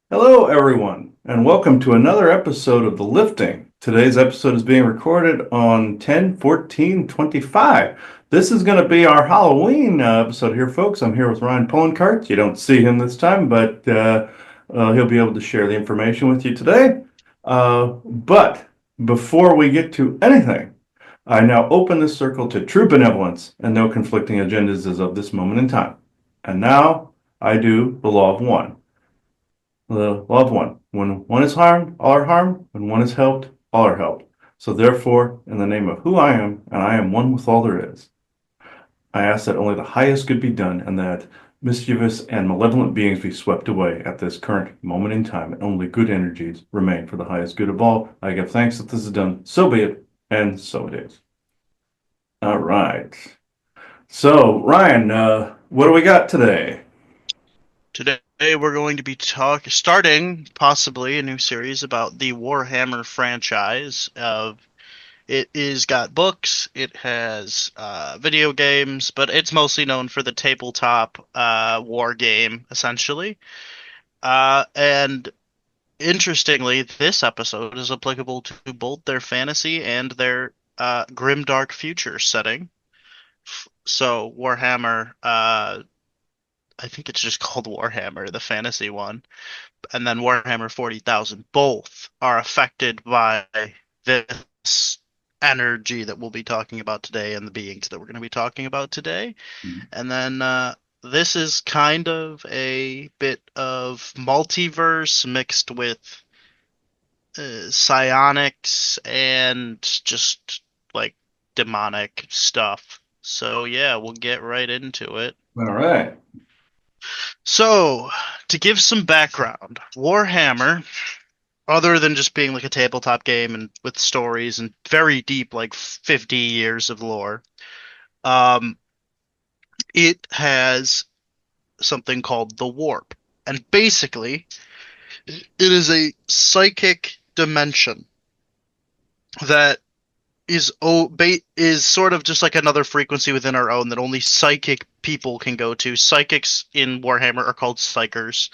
Hello, everyone, and welcome to another episode of The Lifting. Today's episode is being recorded on 10/14/25. This is going to be our Halloween episode here, folks. I'm here with Ryan Polencart. You don't see him this time, but he'll be able to share the information with you today. But before we get to anything, I now open this circle to true benevolence and no conflicting agendas as of this moment in time. And now I do the law of one. The law of one. When one is harmed, all are harmed. When one is helped, all are helped. So therefore, in the name of who I am, and I am one with all there is, I ask that only the highest good be done, and that mischievous and malevolent beings be swept away at this current moment in time, and only good energies remain for the highest good of all. I give thanks that this is done. So be it, and so it is. All right. So, Ryan, what do we got today? Today we're going to be starting possibly a new series about the Warhammer franchise. It is got books, it has video games, but it's mostly known for the tabletop war game, essentially. And interestingly, this episode is applicable to both their fantasy and their grimdark future setting. So Warhammer, I think it's just called Warhammer, the fantasy one, and then Warhammer 40,000, both are affected by this energy that we'll be talking about today and the beings that we're going to be talking about today. And then this is kind of a bit of multiverse mixed with psionics and just like demonic stuff. So yeah, we'll get right into it. All right. So, to give some background, Warhammer, other than just being like a tabletop game and with stories and very deep, like 50 years of lore, um, it has something called the Warp. And basically, it is a psychic dimension that is sort of just like another frequency within our own that only psychic people can go to. Psychics in Warhammer are called psychers,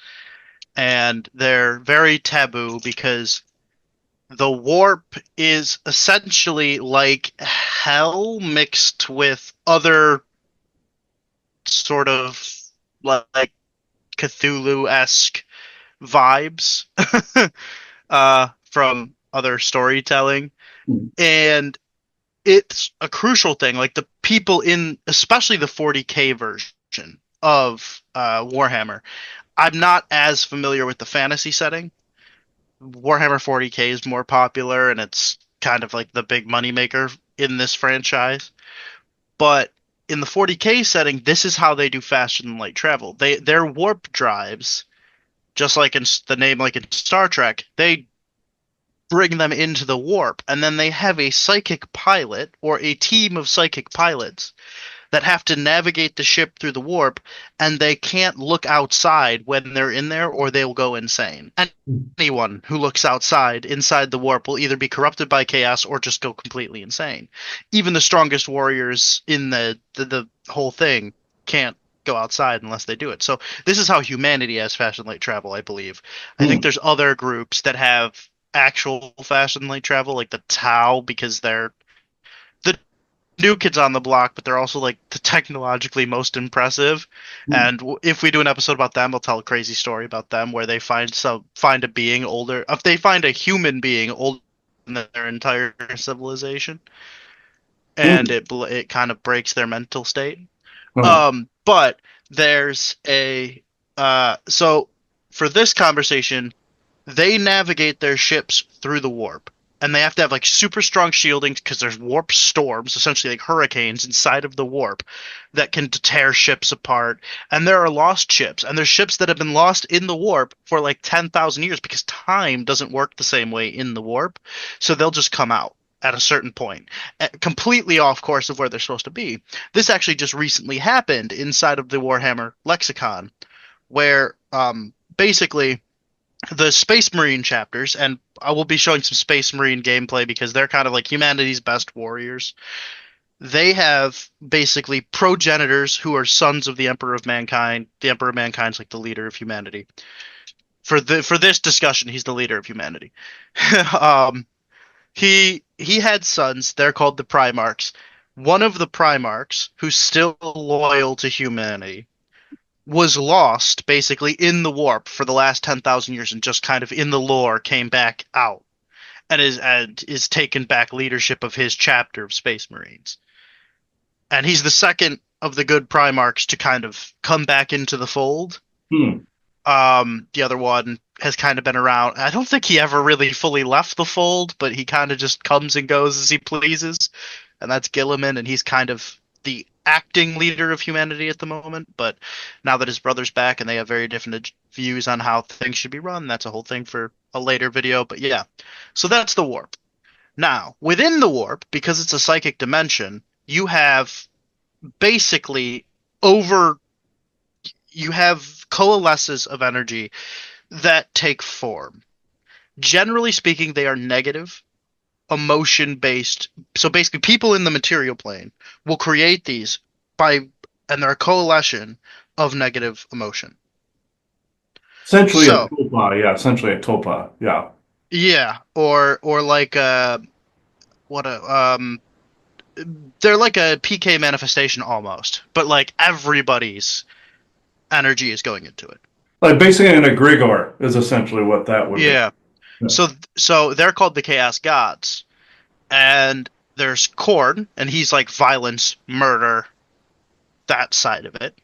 and they're very taboo because the warp is essentially like hell mixed with other sort of like Cthulhu-esque vibes from other storytelling. And it's a crucial thing. Like the people in, especially the 40K version of Warhammer, I'm not as familiar with the fantasy setting. Warhammer 40K is more popular, and it's kind of like the big moneymaker in this franchise. But in the 40K setting, this is how they do faster than light travel. Their warp drives, just like in the name, like in Star Trek, they bring them into the warp, and then they have a psychic pilot or a team of psychic pilots that have to navigate the ship through the warp, and they can't look outside when they're in there or they'll go insane. And anyone who looks outside inside the warp will either be corrupted by chaos or just go completely insane. Even the strongest warriors in the whole thing can't go outside unless they do it. So this is how humanity has fashion light travel, I believe. I think there's other groups that have actual fashion light travel, like the Tau, because they're the new kids on the block, but they're also like the technologically most impressive. And if we do an episode about them, I'll tell a crazy story about them where they find a being older. If they find a human being older than their entire civilization, and it kind of breaks their mental state. But there's a so for this conversation, they navigate their ships through the warp, and they have to have like super strong shielding because there's warp storms, essentially like hurricanes inside of the warp that can tear ships apart. And there are lost ships, and there's ships that have been lost in the warp for like 10,000 years because time doesn't work the same way in the warp. So they'll just come out at a certain point, completely off course of where they're supposed to be. This actually just recently happened inside of the Warhammer lexicon, where basically The Space Marine chapters, and I will be showing some Space Marine gameplay because they're kind of like humanity's best warriors. They have basically progenitors who are sons of the Emperor of Mankind. The Emperor of Mankind's like the leader of humanity. For this discussion, he's the leader of humanity. um, he had sons. They're called the Primarchs. One of the Primarchs, who's still loyal to humanity, was lost basically in the warp for the last 10,000 years and just kind of in the lore came back out and is taken back leadership of his chapter of Space Marines. And he's the second of the good Primarchs to kind of come back into the fold. Hmm. The other one has kind of been around. I don't think he ever really fully left the fold, but he kind of just comes and goes as he pleases. And that's Gilliman, and he's kind of the acting leader of humanity at the moment. But now that his brother's back and they have very different views on how things should be run, that's a whole thing for a later video. But yeah, so that's the warp. Now, within the warp, because it's a psychic dimension, you have basically over you have coalesces of energy that take form. Generally speaking, they are negative, emotion based. So basically, people in the material plane will create these by, and they're a coalition of negative emotion. Essentially a So, tulpa, yeah. Essentially a tulpa, yeah. yeah, or like what a they're like a PK manifestation almost, but like everybody's energy is going into it. Like basically an egregore is essentially what that would be. Yeah. Yeah. So they're called the Chaos Gods. And there's Korn, and he's like violence, murder, that side of it.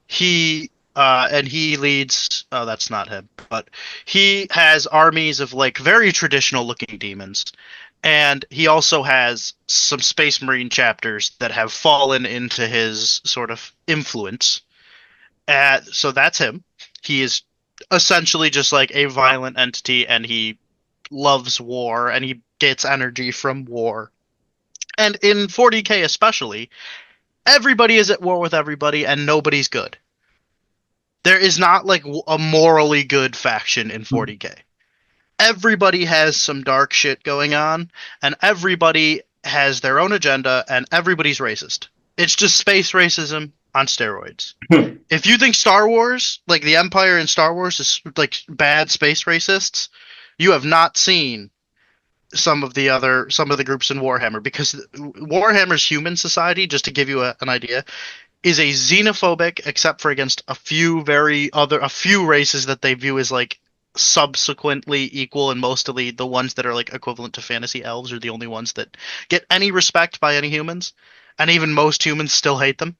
He leads. Oh, that's not him, but he has armies of like very traditional looking demons, and he also has some Space Marine chapters that have fallen into his sort of influence. So that's him. He is essentially just like a violent entity, and he loves war, and he gets energy from war. And in 40k especially, everybody is at war with everybody and nobody's good. There is not like a morally good faction in 40k. Everybody has some dark shit going on and everybody has their own agenda and everybody's racist. It's just space racism on steroids. If you think Star Wars, like the Empire in Star Wars is like bad space racists, you have not seen some of the groups in Warhammer, because Warhammer's human society, just to give you an idea, is a xenophobic, except for against a few races that they view as like subsequently equal, and mostly the ones that are like equivalent to fantasy elves are the only ones that get any respect by any humans, and even most humans still hate them.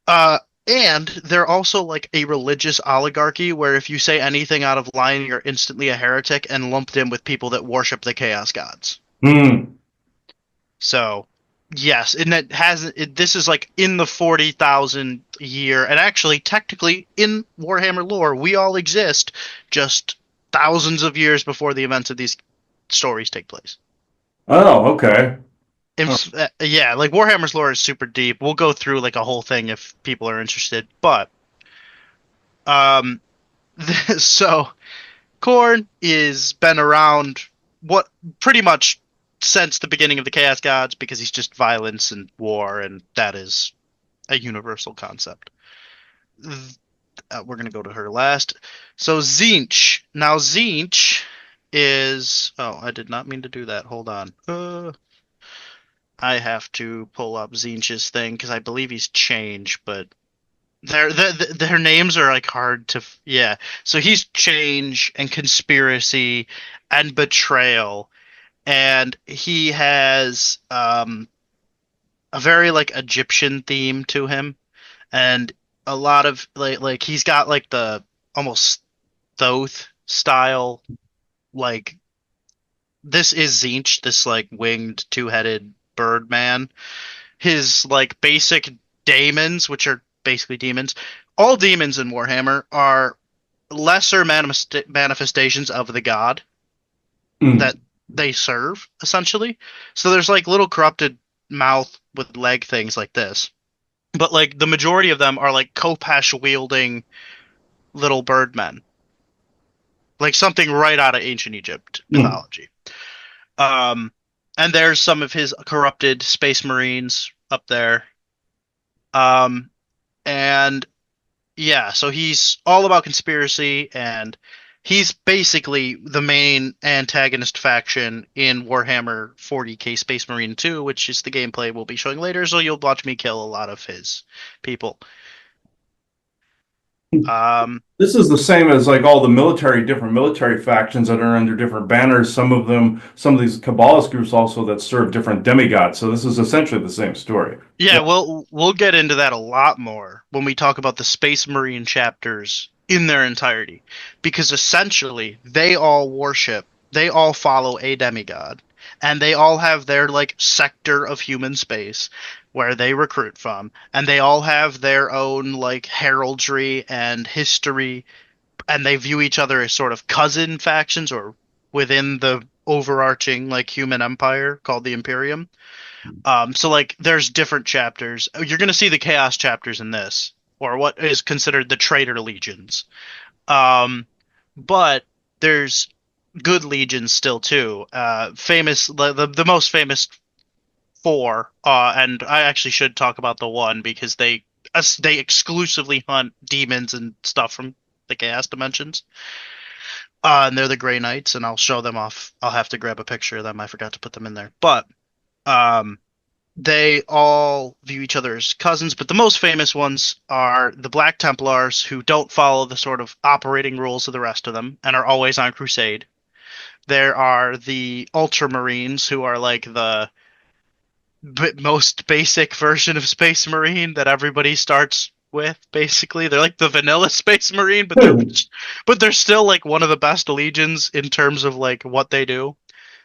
Uh, and they're also like a religious oligarchy where if you say anything out of line, you're instantly a heretic and lumped in with people that worship the chaos gods. Hmm. So, yes, and this is like in the 40,000 year, and actually, technically, in Warhammer lore, we all exist just thousands of years before the events of these stories take place. Oh, okay. Oh. Yeah, like Warhammer's lore is super deep. We'll go through like a whole thing if people are interested. But um, so Khorne is been around what pretty much since the beginning of the Chaos Gods because he's just violence and war, and that is a universal concept. We're gonna go to her last. So Tzeentch. Now Tzeentch is. Oh, I did not mean to do that. Hold on. I have to pull up Tzeentch's thing because I believe he's changed, but their names are like hard to. Yeah, so he's change and conspiracy and betrayal, and he has a very like Egyptian theme to him, and a lot of like he's got like the almost Thoth style, like this is Tzeentch, this like winged two-headed bird man. His like basic daemons, which are basically demons. All demons in Warhammer are lesser manifestations of the god Hmm. that they serve, essentially. So there's like little corrupted mouth with leg things like this. But like the majority of them are like Kopesh wielding little birdmen. like something right out of ancient Egypt Hmm. mythology. Um, and there's some of his corrupted space marines up there. Um, and yeah, so he's all about conspiracy, and he's basically the main antagonist faction in Warhammer 40K Space Marine 2, which is the gameplay we'll be showing later. So you'll watch me kill a lot of his people. Um, This is the same as like all the different military factions that are under different banners. Some of these Kabbalist groups also that serve different demigods. So this is essentially the same story. Yeah, Yeah. we'll get into that a lot more when we talk about the Space Marine chapters in their entirety, because essentially they all follow a demigod, and they all have their like sector of human space where they recruit from, and they all have their own like heraldry and history, and they view each other as sort of cousin factions or within the overarching like human empire called the Imperium. So like there's different chapters. You're gonna see the chaos chapters in this, or what is considered the traitor legions. Um, but there's good legions still too. Famous the most famous four. And I actually should talk about the one because they exclusively hunt demons and stuff from the chaos dimensions. And they're the Grey Knights, and I'll show them off. I'll have to grab a picture of them. I forgot to put them in there, but um they all view each other as cousins, but the most famous ones are the Black Templars, who don't follow the sort of operating rules of the rest of them and are always on crusade. There are the Ultramarines, who are like the most basic version of Space Marine that everybody starts with. Basically, they're like the vanilla Space Marine, but they're still like one of the best legions in terms of like what they do.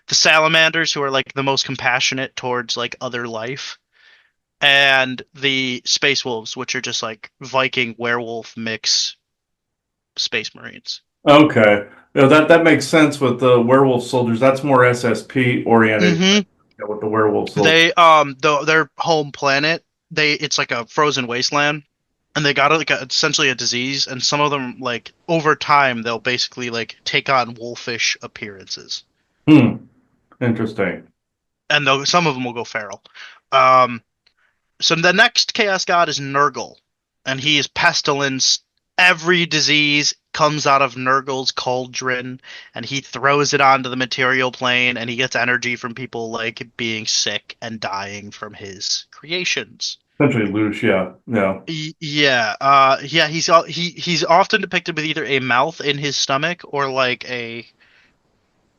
The Salamanders, who are like the most compassionate towards like other life, and the Space Wolves, which are just like Viking werewolf mix Space Marines. Okay. You know, that makes sense with the werewolf soldiers. That's more SSP oriented, Mm-hmm. with the werewolf soldiers. Their home planet, it's like a frozen wasteland, and they got like essentially a disease, and some of them like over time they'll basically like take on wolfish appearances, Hmm. Interesting. and some of them will go feral. Um, So the next Chaos God is Nurgle, and he is pestilence. Every disease comes out of Nurgle's cauldron, and he throws it onto the material plane, and he gets energy from people like being sick and dying from his creations. Essentially loose, yeah. Yeah. Yeah. He's often depicted with either a mouth in his stomach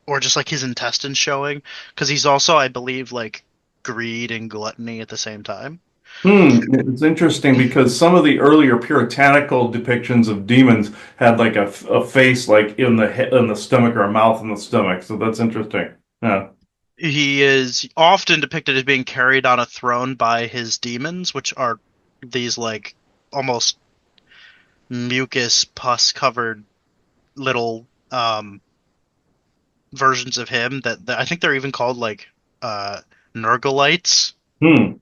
or just like his intestines showing, because he's also, I believe, like greed and gluttony at the same time. Hmm. It's interesting because some of the earlier puritanical depictions of demons had like a face like in the head, in the stomach, or a mouth in the stomach. So that's interesting. Yeah. He is often depicted as being carried on a throne by his demons, which are these like almost mucus pus covered little versions of him that I think they're even called like uh Nurgleites. Hmm.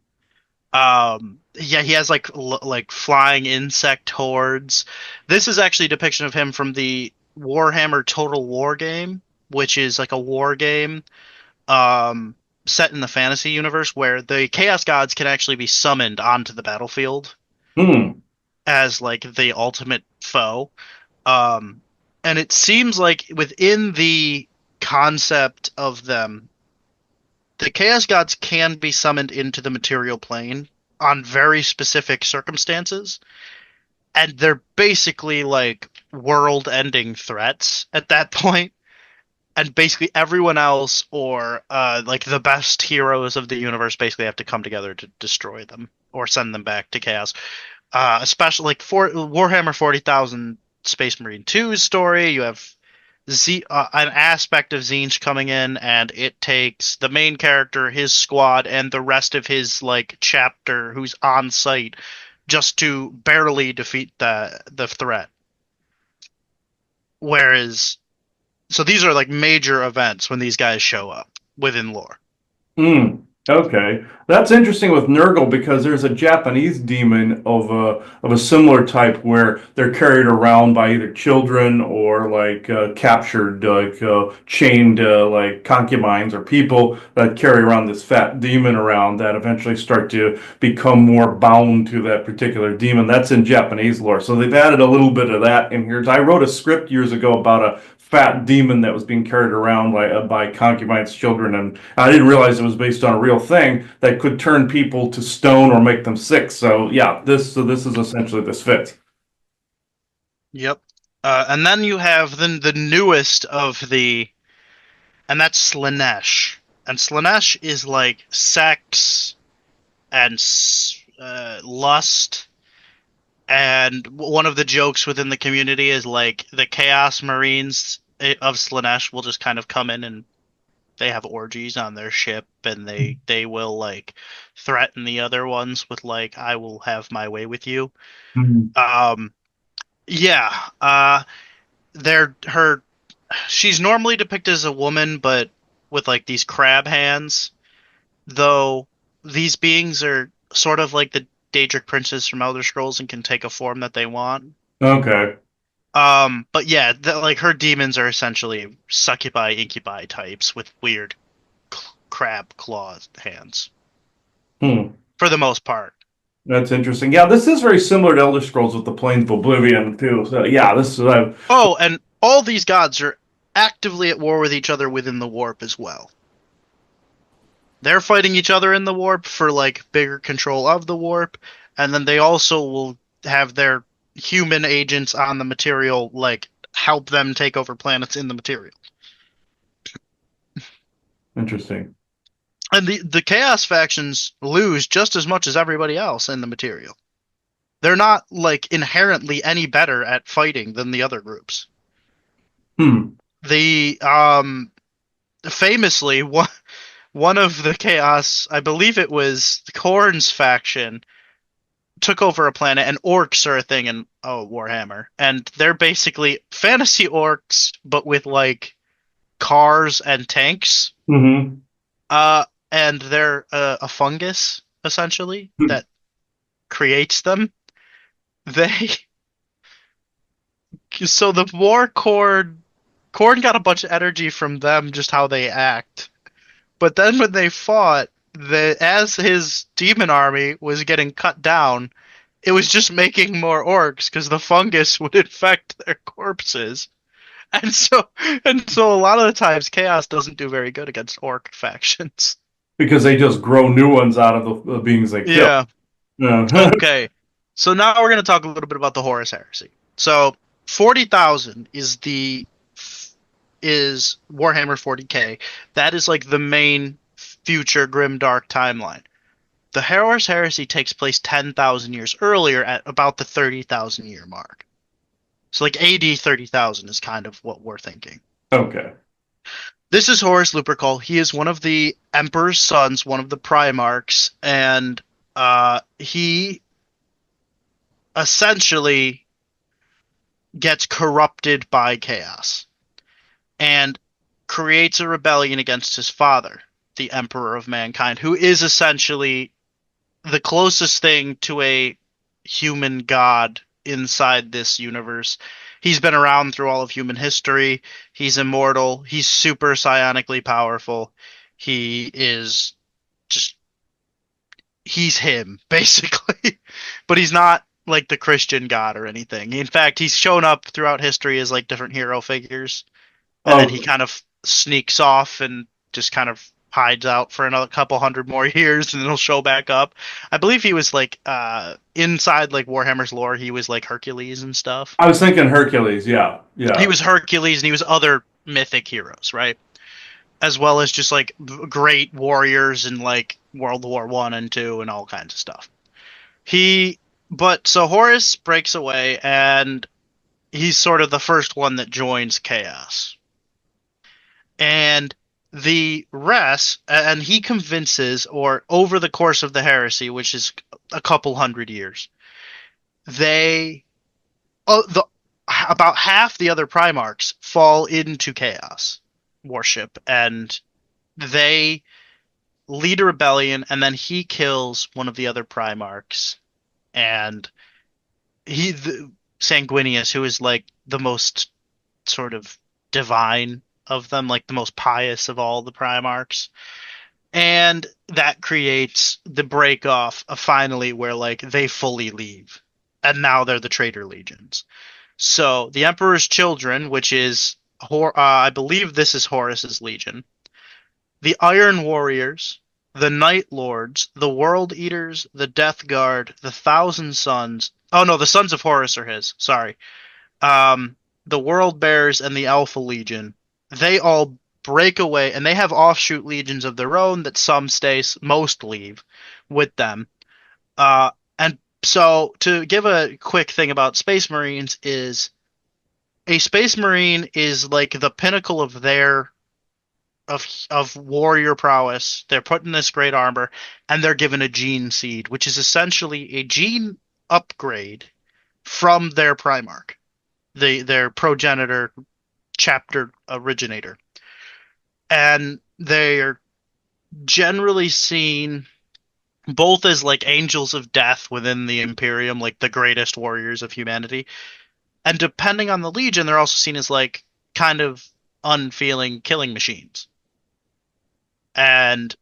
Yeah, he has like flying insect hordes. This is actually a depiction of him from the Warhammer Total War game, which is like a war game um, set in the fantasy universe where the chaos gods can actually be summoned onto the battlefield Hmm. as like the ultimate foe. Um, and it seems like within the concept of them, the chaos gods can be summoned into the material plane on very specific circumstances, and they're basically like world-ending threats at that point. And basically everyone else or like the best heroes of the universe basically have to come together to destroy them or send them back to chaos. Especially like for Warhammer 40,000 Space Marine 2's story, you have an aspect of Zinch coming in, and it takes the main character, his squad, and the rest of his like chapter who's on site just to barely defeat the threat. Whereas so these are like major events when these guys show up within lore. Hmm. Okay, that's interesting with Nurgle because there's a Japanese demon of a similar type where they're carried around by either children or like captured, like chained, like concubines or people that carry around this fat demon around that eventually start to become more bound to that particular demon. That's in Japanese lore, so they've added a little bit of that in here. I wrote a script years ago about a fat demon that was being carried around by concubines, children, and I didn't realize it was based on a real thing that could turn people to stone or make them sick. So yeah, this is essentially this fits. Yep. And then you have the newest of and that's Slanesh. And Slanesh is like sex and lust. And one of the jokes within the community is like the Chaos Marines of Slanesh will just kind of come in and they have orgies on their ship, and they will like threaten the other ones with like, I will have my way with you. Mhm. Um, yeah. They're her. She's normally depicted as a woman, but with like these crab hands. Though these beings are sort of like the Daedric princes from Elder Scrolls and can take a form that they want. Okay. But yeah, like her demons are essentially succubi, incubi types with weird crab claw hands Hmm. for the most part. That's interesting. Yeah, this is very similar to Elder Scrolls with the Plains of Oblivion too. So yeah, this is Oh, and all these gods are actively at war with each other within the warp as well. They're fighting each other in the warp for like bigger control of the warp, and then they also will have their human agents on the material like help them take over planets in the material. interesting. And the chaos factions lose just as much as everybody else in the material. They're not like inherently any better at fighting than the other groups. Hmm. The famously one of the chaos, I believe it was Korn's faction, took over a planet, and orcs are a thing in Warhammer, and they're basically fantasy orcs but with like cars and tanks. Mm-hmm. And they're a fungus essentially that creates them. They so the war Korn got a bunch of energy from them, just how they act. But then when they fought, as his demon army was getting cut down, it was just making more orcs because the fungus would infect their corpses. And so a lot of the times Chaos doesn't do very good against orc factions. Because they just grow new ones out of the beings they kill. Yeah. Yeah. Okay. So now we're going to talk a little bit about the Horus Heresy. So 40,000 is Warhammer 40K. That is like the main future grimdark timeline. The Horus Heresy takes place 10,000 years earlier at about the 30,000 year mark. So like AD 30,000 is kind of what we're thinking. Okay. This is Horus Lupercal. He is one of the Emperor's sons, one of the Primarchs, and he essentially gets corrupted by chaos and creates a rebellion against his father, the Emperor of Mankind, who is essentially the closest thing to a human god inside this universe. He's been around through all of human history. He's immortal. He's super psionically powerful. He is just he's him basically. But he's not like the Christian god or anything. In fact, he's shown up throughout history as like different hero figures, and then he Oh, kind of sneaks off and just kind of hides out for another couple hundred more years, and then he'll show back up. I believe he was like inside like Warhammer's lore, he was like Hercules and stuff. I was thinking Hercules. Yeah. He Yeah. was Hercules and he was other mythic heroes, right? As well as just like great warriors in like World War One and Two and all kinds of stuff. He but so Horus breaks away and he's sort of the first one that joins Chaos. And the rest, and he convinces, or over the course of the heresy, which is a couple hundred years, they, the about half the other Primarchs fall into Chaos worship, and they lead a rebellion, and then he kills one of the other Primarchs, and Sanguinius, who is like the most sort of divine of them, like the most pious of all the Primarchs. And that creates the break off of finally where like they fully leave. And now they're the traitor legions. So the Emperor's Children, which is I believe this is Horus's legion, the Iron Warriors, the Night Lords, the World Eaters, the Death Guard, the Thousand Sons. Oh no, the Sons of Horus are his. Sorry. Um, the World Bears and the Alpha Legion. They all break away, and they have offshoot legions of their own that some stay, most leave with them. And so, to give a quick thing about Space Marines is a Space Marine is like the pinnacle of their of warrior prowess. They're put in this great armor, and they're given a gene seed, which is essentially a gene upgrade from their Primarch, their progenitor, chapter originator, and they're generally seen both as like angels of death within the Imperium, like the greatest warriors of humanity, and depending on the Legion, they're also seen as like kind of unfeeling killing machines. And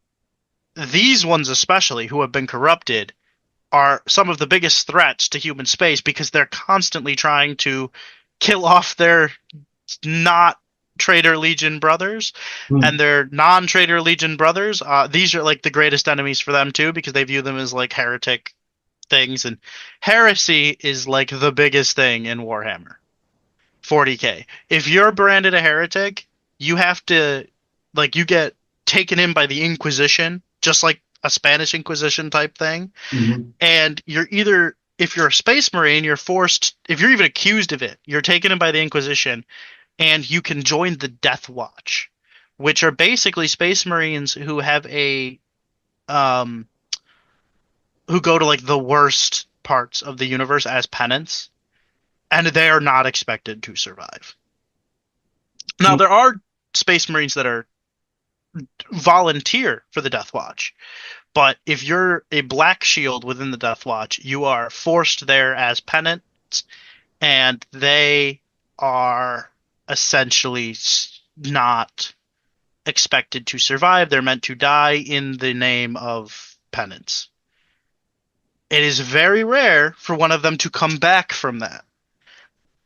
these ones, especially, who have been corrupted, are some of the biggest threats to human space because they're constantly trying to kill off their not Traitor Legion brothers and their non-Traitor Legion brothers. These are like the greatest enemies for them too because they view them as like heretic things, and heresy is like the biggest thing in Warhammer 40k. If you're branded a heretic, you have to like you get taken in by the Inquisition, just like a Spanish Inquisition type thing. Mm-hmm. And you're either, if you're a Space Marine, you're forced, if you're even accused of it, you're taken in by the Inquisition, and you can join the Death Watch, which are basically Space Marines who have who go to like the worst parts of the universe as penance, and they are not expected to survive. Now, there are Space Marines that are volunteer for the Death Watch, but if you're a Black Shield within the Death Watch, you are forced there as penance, and they are essentially not expected to survive. They're meant to die in the name of penance. It is very rare for one of them to come back from that.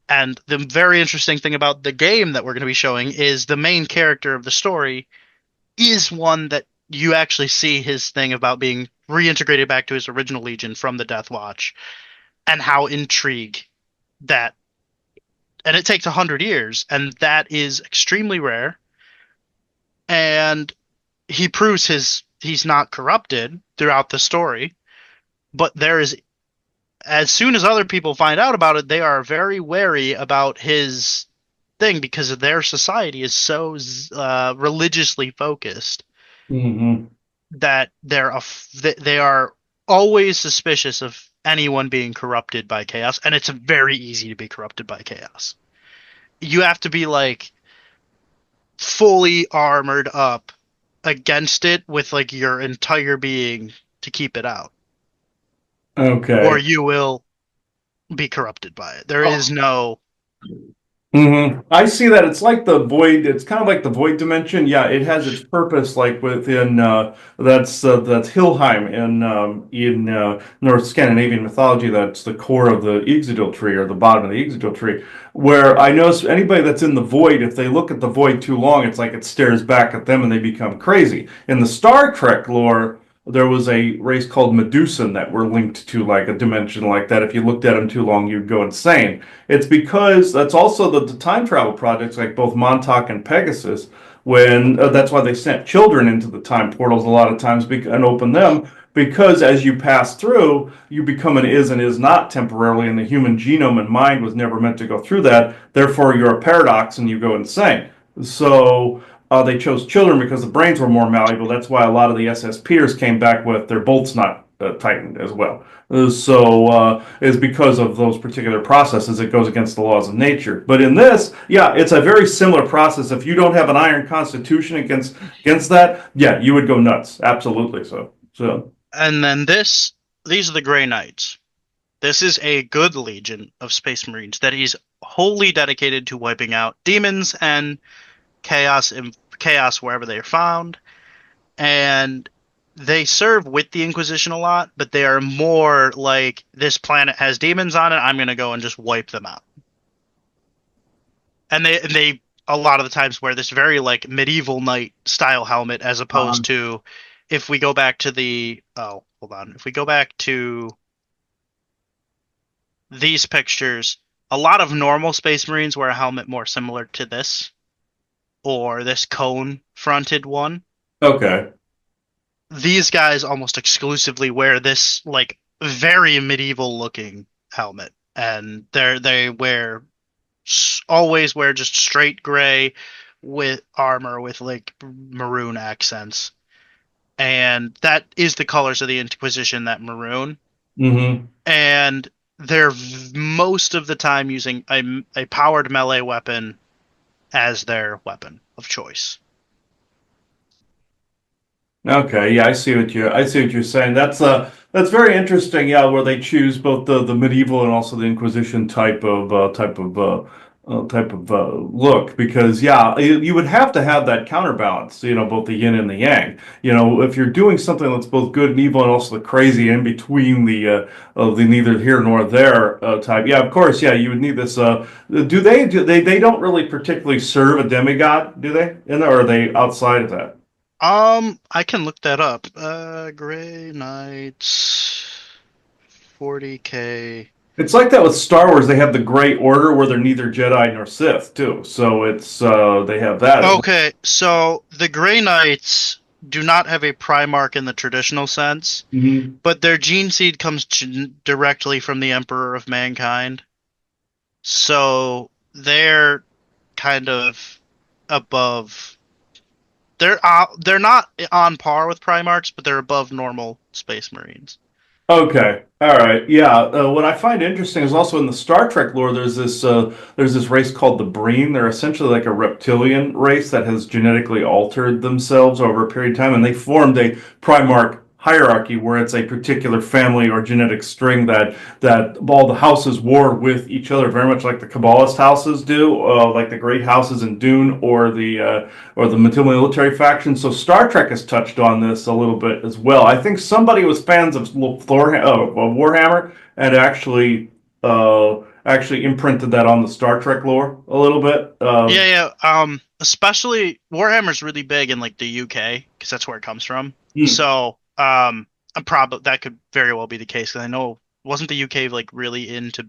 And the very interesting thing about the game that we're going to be showing is the main character of the story is one that you actually see his thing about being reintegrated back to his original legion from the Death Watch, and how intrigue that, and it takes 100 years, and that is extremely rare, and he proves he's not corrupted throughout the story, but there is, as soon as other people find out about it, they are very wary about his thing because their society is so religiously focused that they are always suspicious of anyone being corrupted by chaos, and it's very easy to be corrupted by chaos. You have to be like fully armored up against it with like your entire being to keep it out. Okay. Or you will be corrupted by it. There is no. I see that. It's like the void. It's kind of like the void dimension. Yeah, it has its purpose, like within that's Hilheim in North Scandinavian mythology. That's the core of the Yggdrasil tree, or the bottom of the Yggdrasil tree. Where I notice anybody that's in the void, if they look at the void too long, it's like it stares back at them and they become crazy. In the Star Trek lore, there was a race called Medusan that were linked to like a dimension like that. If you looked at them too long, you'd go insane. It's because that's also the time travel projects like both Montauk and Pegasus, when that's why they sent children into the time portals a lot of times and opened them, because as you pass through, you become an is and is not temporarily, and the human genome and mind was never meant to go through that. Therefore, you're a paradox and you go insane. So they chose children because the brains were more malleable. That's why a lot of the SSPers came back with their bolts not tightened as well. Is because of those particular processes, it goes against the laws of nature. But in this, yeah, it's a very similar process. If you don't have an iron constitution against that, yeah, you would go nuts. Absolutely. So And then these are the Grey Knights. This is a good legion of Space Marines that is wholly dedicated to wiping out demons and chaos wherever they are found. And they serve with the Inquisition a lot, but they are more like this planet has demons on it. I'm gonna go and just wipe them out. And they a lot of the times wear this very like medieval knight style helmet, as opposed to if we go back to the hold on, if we go back to these pictures, a lot of normal Space Marines wear a helmet more similar to this or this cone fronted one. okay. These guys almost exclusively wear this like very medieval looking helmet, and they wear always wear just straight gray with armor with like maroon accents, and that is the colors of the Inquisition, that maroon. Hmm. And they're most of the time using a powered melee weapon as their weapon of choice. Okay, yeah, I see what you're saying. That's very interesting. Yeah, where they choose both the medieval and also the Inquisition type of look, because yeah, you would have to have that counterbalance. You know, both the yin and the yang. You know, if you're doing something that's both good and evil and also the crazy in between the neither here nor there type. Yeah, of course. Yeah, you would need this. Do they don't really particularly serve a demigod, do they? Or are they outside of that? I can look that up. Grey Knights 40K. It's like that with Star Wars. They have the Gray Order where they're neither Jedi nor Sith too. So it's they have that as well. Okay, so the Grey Knights do not have a Primarch in the traditional sense, Hmm. but their gene seed comes directly from the Emperor of Mankind. So they're kind of above. They're not on par with Primarchs, but they're above normal Space Marines. Okay. All right. Yeah. What I find interesting is also in the Star Trek lore, there's this race called the Breen. They're essentially like a reptilian race that has genetically altered themselves over a period of time, and they formed a Primarch hierarchy where it's a particular family or genetic string that all the houses war with each other, very much like the Kabbalist houses do, like the great houses in Dune or the military faction. So Star Trek has touched on this a little bit as well. I think somebody was fans of Warhammer and actually imprinted that on the Star Trek lore a little bit. Yeah, yeah. Especially Warhammer's really big in like the UK because that's where it comes from. Hmm. So, I'm probably that could very well be the case because I know wasn't the UK like really into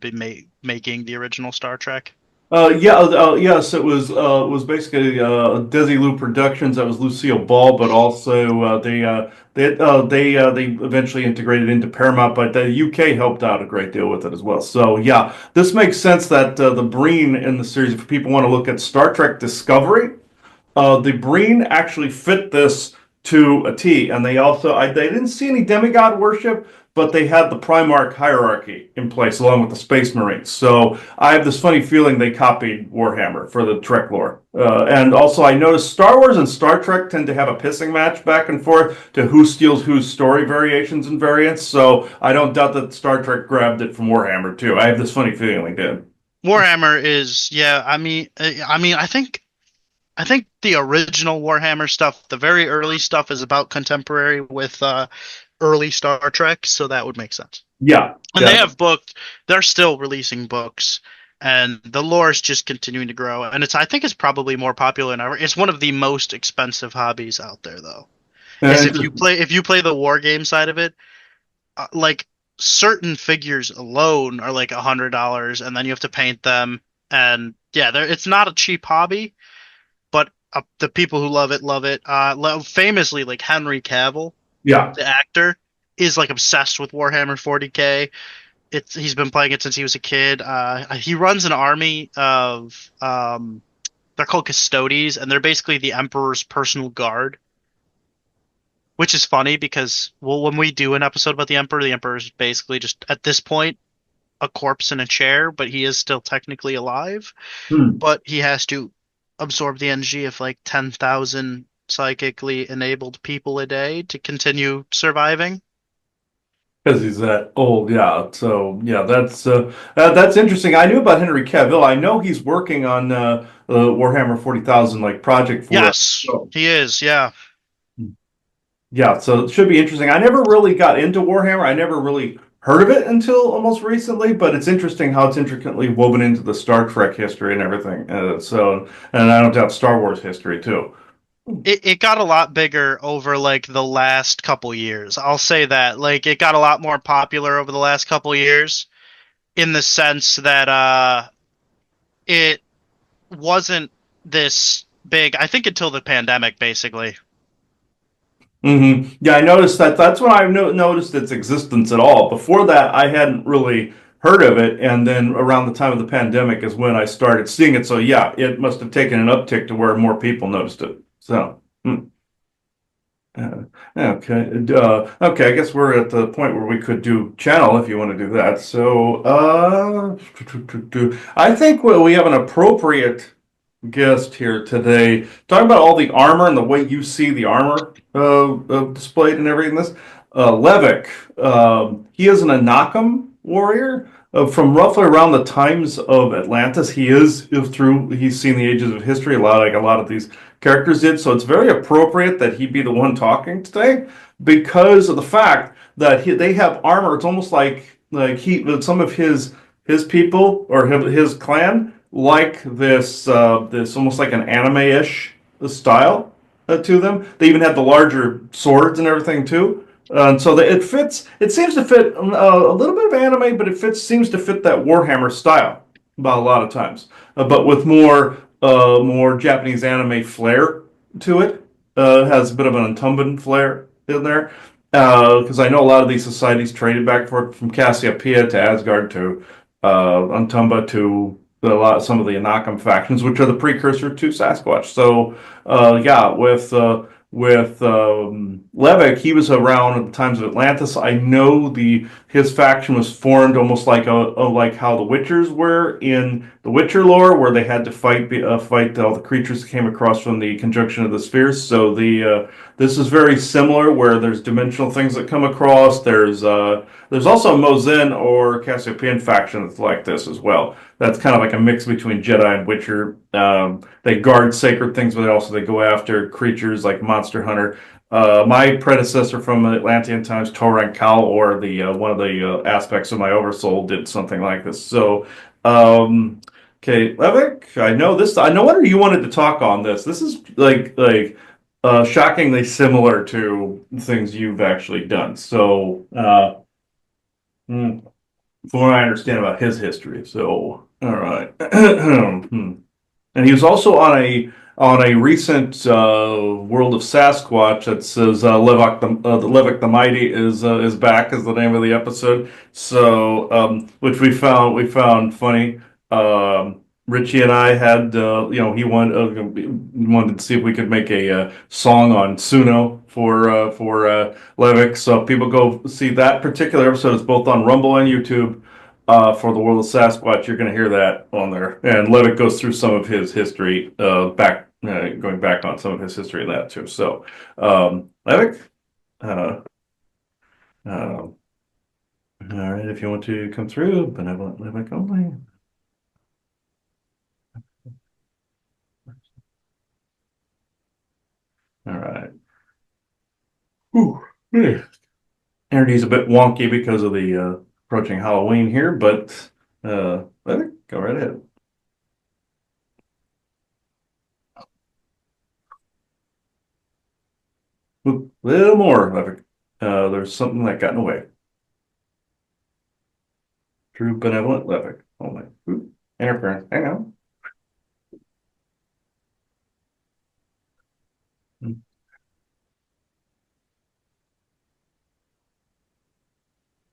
making the original Star Trek? Yes, it was basically Desilu Productions. That was Lucille Ball, but also they eventually integrated into Paramount, but the UK helped out a great deal with it as well. So yeah, this makes sense that the Breen in the series, if people want to look at Star Trek Discovery, the Breen actually fit this to a T, and they didn't see any demigod worship, but they had the Primarch hierarchy in place along with the Space Marines. So I have this funny feeling they copied Warhammer for the Trek lore. And also, I noticed Star Wars and Star Trek tend to have a pissing match back and forth to who steals whose story variations and variants. So I don't doubt that Star Trek grabbed it from Warhammer too. I have this funny feeling they did. Warhammer is, yeah. I mean, I think the original Warhammer stuff, the very early stuff, is about contemporary with early Star Trek, so that would make sense. Yeah, And they definitely. have books; they're still releasing books, and the lore is just continuing to grow. And I think it's probably more popular than ever. It's one of the most expensive hobbies out there, though. Is if you play the war game side of it, like certain figures alone are like $100, and then you have to paint them. And yeah, it's not a cheap hobby, but the people who love it love it. Famously, like Henry Cavill, Yeah. the actor, is like obsessed with Warhammer 40K. He's been playing it since he was a kid. He runs an army of they're called custodies, and they're basically the Emperor's personal guard. which is funny because, well, when we do an episode about the Emperor is basically just at this point a corpse in a chair, but he is still technically alive. Hmm. But he has to absorb the energy of like 10,000 psychically enabled people a day to continue surviving. Because he's that old, yeah. So yeah, that's interesting. I knew about Henry Cavill. I know he's working on Warhammer 40,000 like project for it. Yes, So he is. Yeah. yeah, so it should be interesting. I never really got into Warhammer. I never really heard of it until almost recently, but it's interesting how it's intricately woven into the Star Trek history and everything. And I don't doubt Star Wars history too. It got a lot bigger over like the last couple years. I'll say that. Like it got a lot more popular over the last couple years in the sense that it wasn't this big, I think, until the pandemic basically. Yeah, I noticed that. That's when I noticed its existence at all. Before that, I hadn't really heard of it, and then around the time of the pandemic is when I started seeing it. So yeah, it must have taken an uptick to where more people noticed it. So. Uh, okay. Okay. I guess we're at the point where we could do channel if you want to do that. So, I think we have an appropriate guest here today, talking about all the armor and the way you see the armor displayed and everything. This Levick, he is an Anakam warrior from roughly around the times of Atlantis. He is through. He's seen the ages of history. A lot of these characters did. So it's very appropriate that he be the one talking today because of the fact that they have armor. It's almost like some of his people or his clan like this almost like an anime-ish style to them. They even have the larger swords and everything too. And so it fits. It seems to fit a little bit of anime, but it fits seems to fit that Warhammer style about a lot of times, but with more Japanese anime flair to it. Has a bit of an Untumban flair in there. Because I know a lot of these societies traded back and forth from Cassiopeia to Asgard to Untumba to some of the Anakam factions, which are the precursor to Sasquatch. So yeah, with Levick, he was around at the times of Atlantis. I know the his faction was formed almost like how the Witchers were in the Witcher lore, where they had to fight all the creatures that came across from the conjunction of the spheres. So the this is very similar, where there's dimensional things that come across. There's also a Mozen or Cassiopeian faction that's like this as well. That's kind of like a mix between Jedi and Witcher. They guard sacred things, but they go after creatures like Monster Hunter. My predecessor from Atlantean times, Toran Kal, or the one of the aspects of my Oversoul, did something like this. So, okay, Levick, I know this. I know what you wanted to talk on this. This is shockingly similar to things you've actually done. So, from what I understand about his history. So, all right. And he was also on a recent World of Sasquatch that says Levick the Mighty is back is the name of the episode. So which we found funny. Richie and I had he wanted to see if we could make a song on Suno for Levick. So if people go see that particular episode. It's both on Rumble and YouTube for the World of Sasquatch. You're going to hear that on there. And Levick goes through some of his history, going back on some of his history in that too. So, Levick, uh, all right, if you want to come through, benevolent Levick only. All right. Whew. Yeah. Energy's a bit wonky because of the approaching Halloween here, but Levick, go right ahead. A little more, Levick. There's something that got in the way. True benevolent Levick only. Oop, interference. Hang on.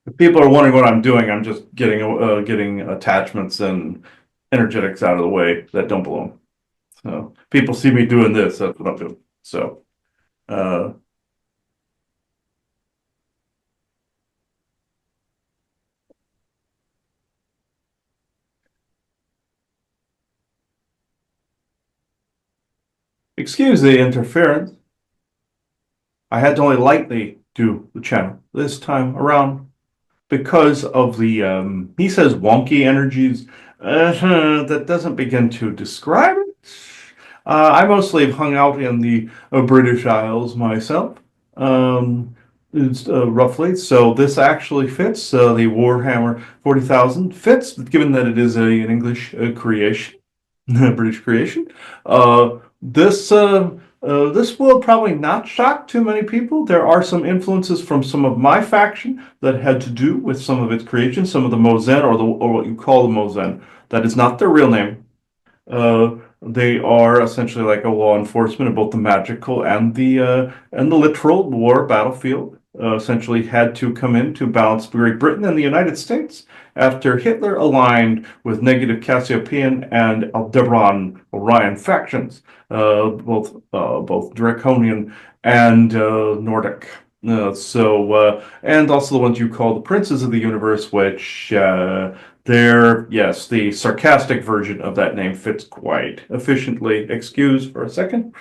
If people are wondering what I'm doing, I'm just getting attachments and energetics out of the way that don't belong. So people see me doing this, that's what I'm doing. So uh Excuse the interference. I had to only lightly do the channel this time around because of the, he says wonky energies. That doesn't begin to describe it. I mostly have hung out in the British Isles myself, it's, roughly. So this actually fits. The Warhammer 40,000 fits, given that it is an English creation. British creation. This will probably not shock too many people. There are some influences from some of my faction that had to do with some of its creation, some of the Mozen or what you call the Mozen. That is not their real name. They are essentially like a law enforcement of both the magical and the literal war battlefield. Essentially had to come in to balance Great Britain and the United States after Hitler aligned with negative Cassiopeian and Aldebaran Orion factions, both Draconian and Nordic. And also the ones you call the Princes of the Universe, which yes, the sarcastic version of that name fits quite efficiently. Excuse for a second.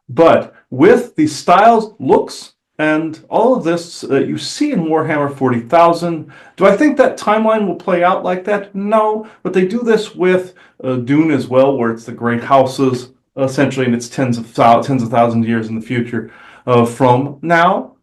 But with the styles, looks, and all of this that you see in Warhammer 40,000, do I think that timeline will play out like that? No, but they do this with Dune as well, where it's the great houses, essentially, and it's tens of thousands of years in the future from now.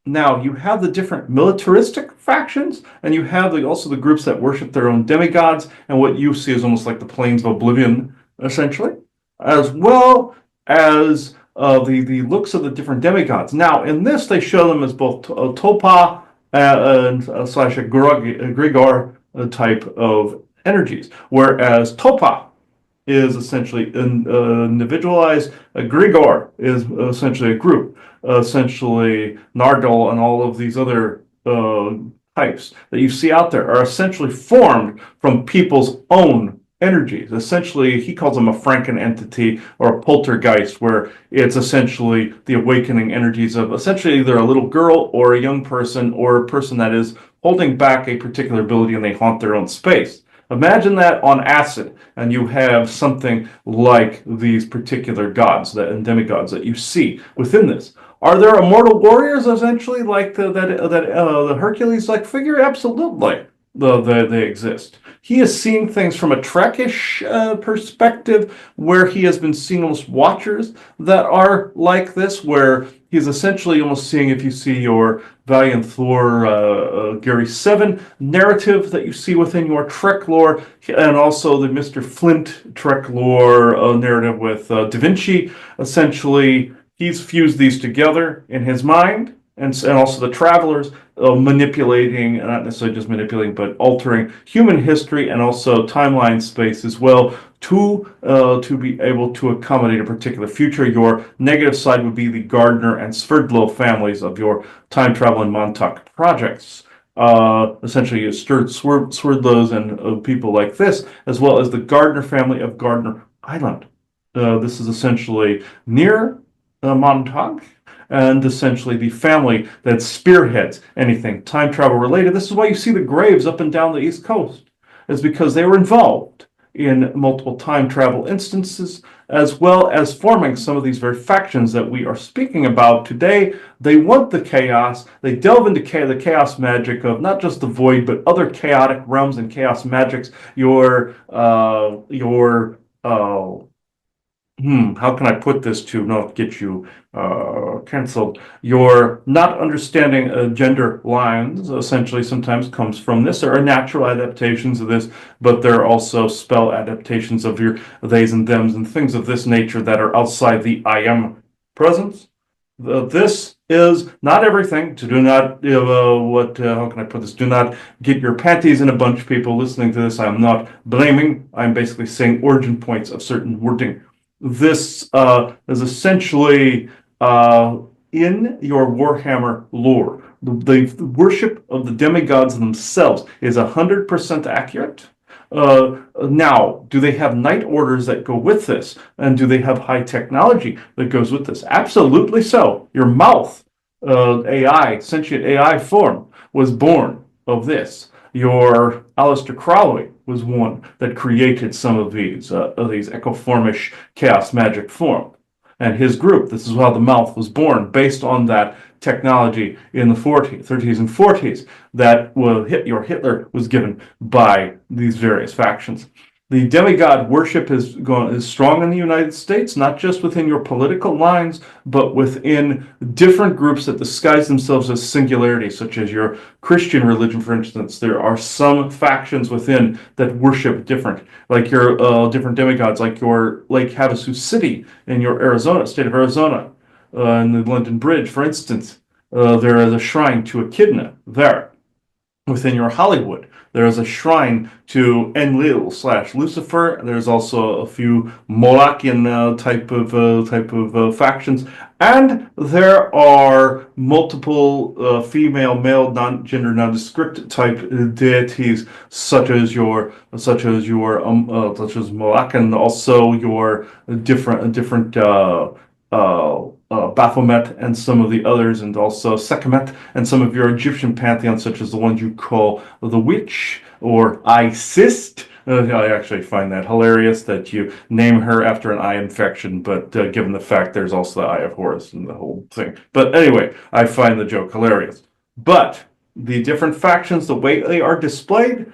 Now you have the different militaristic factions, and you have also the groups that worship their own demigods, and what you see is almost like the plains of oblivion, essentially, as well as the looks of the different demigods. Now, in this, they show them as both Topa and slash a Grigor type of energies, whereas Topa is essentially an individualized. Grigor is essentially a group. Essentially, Nardol and all of these other types that you see out there are essentially formed from people's own energies. Essentially, he calls them a Franken entity or a poltergeist, where it's essentially the awakening energies of essentially either a little girl or a young person or a person that is holding back a particular ability and they haunt their own space. Imagine that on acid, and you have something like these particular gods and demigods that you see within this. Are there immortal warriors essentially like the Hercules-like figure? Absolutely. They exist. He is seeing things from a Trekish perspective, where he has been seeing almost watchers that are like this, where he's essentially almost seeing, if you see your Valiant Thor Gary 7 narrative that you see within your Trek lore, and also the Mr. Flint Trek lore narrative with Da Vinci. Essentially, he's fused these together in his mind, and also the travelers manipulating, not necessarily just manipulating, but altering human history and also timeline space as well to be able to accommodate a particular future. Your negative side would be the Gardner and Sverdlow families of your time travel and Montauk projects. Essentially, Swerdlows and people like this, as well as the Gardner family of Gardner Island. This is essentially near Montauk, and essentially the family that spearheads anything time travel related. This is why you see the graves up and down the East Coast, is because they were involved in multiple time travel instances, as well as forming some of these very factions that we are speaking about today. They want the chaos. They delve into the chaos magic of not just the void, but other chaotic realms and chaos magics. How can I put this to not get you canceled? Your not understanding gender lines essentially sometimes comes from this. There are natural adaptations of this, but there are also spell adaptations of your theys and thems and things of this nature that are outside the I am presence. This is not everything. To do not, how can I put this? Do not get your panties in a bunch, people listening to this. I'm not blaming. I'm basically saying origin points of certain wording. This is essentially in your Warhammer lore. The worship of the demigods themselves is 100% accurate. Now, do they have night orders that go with this? And do they have high technology that goes with this? Absolutely so. Your mouth, sentient AI form, was born of this. Your Aleister Crowley was one that created some of these ecoformish chaos magic form. And his group, this is how the mouth was born, based on that technology in the 40s, 30s, and 40s that Hitler was given by these various factions. The demigod worship is strong in the United States, not just within your political lines, but within different groups that disguise themselves as singularities, such as your Christian religion, for instance. There are some factions within that worship different, like your different demigods, like your Lake Havasu City in your state of Arizona, in the London Bridge, for instance. There is a shrine to Echidna there. Within your Hollywood, there is a shrine to Enlil / Lucifer. There's also a few Molochian type of factions, and there are multiple female, male, non-gender, nondescript type deities, such as Moloch, and also your different Baphomet and some of the others, and also Sekhmet and some of your Egyptian pantheons, such as the ones you call the Witch or Isis. I actually find that hilarious that you name her after an eye infection, but given the fact there's also the Eye of Horus and the whole thing. But anyway, I find the joke hilarious. But the different factions, the way they are displayed,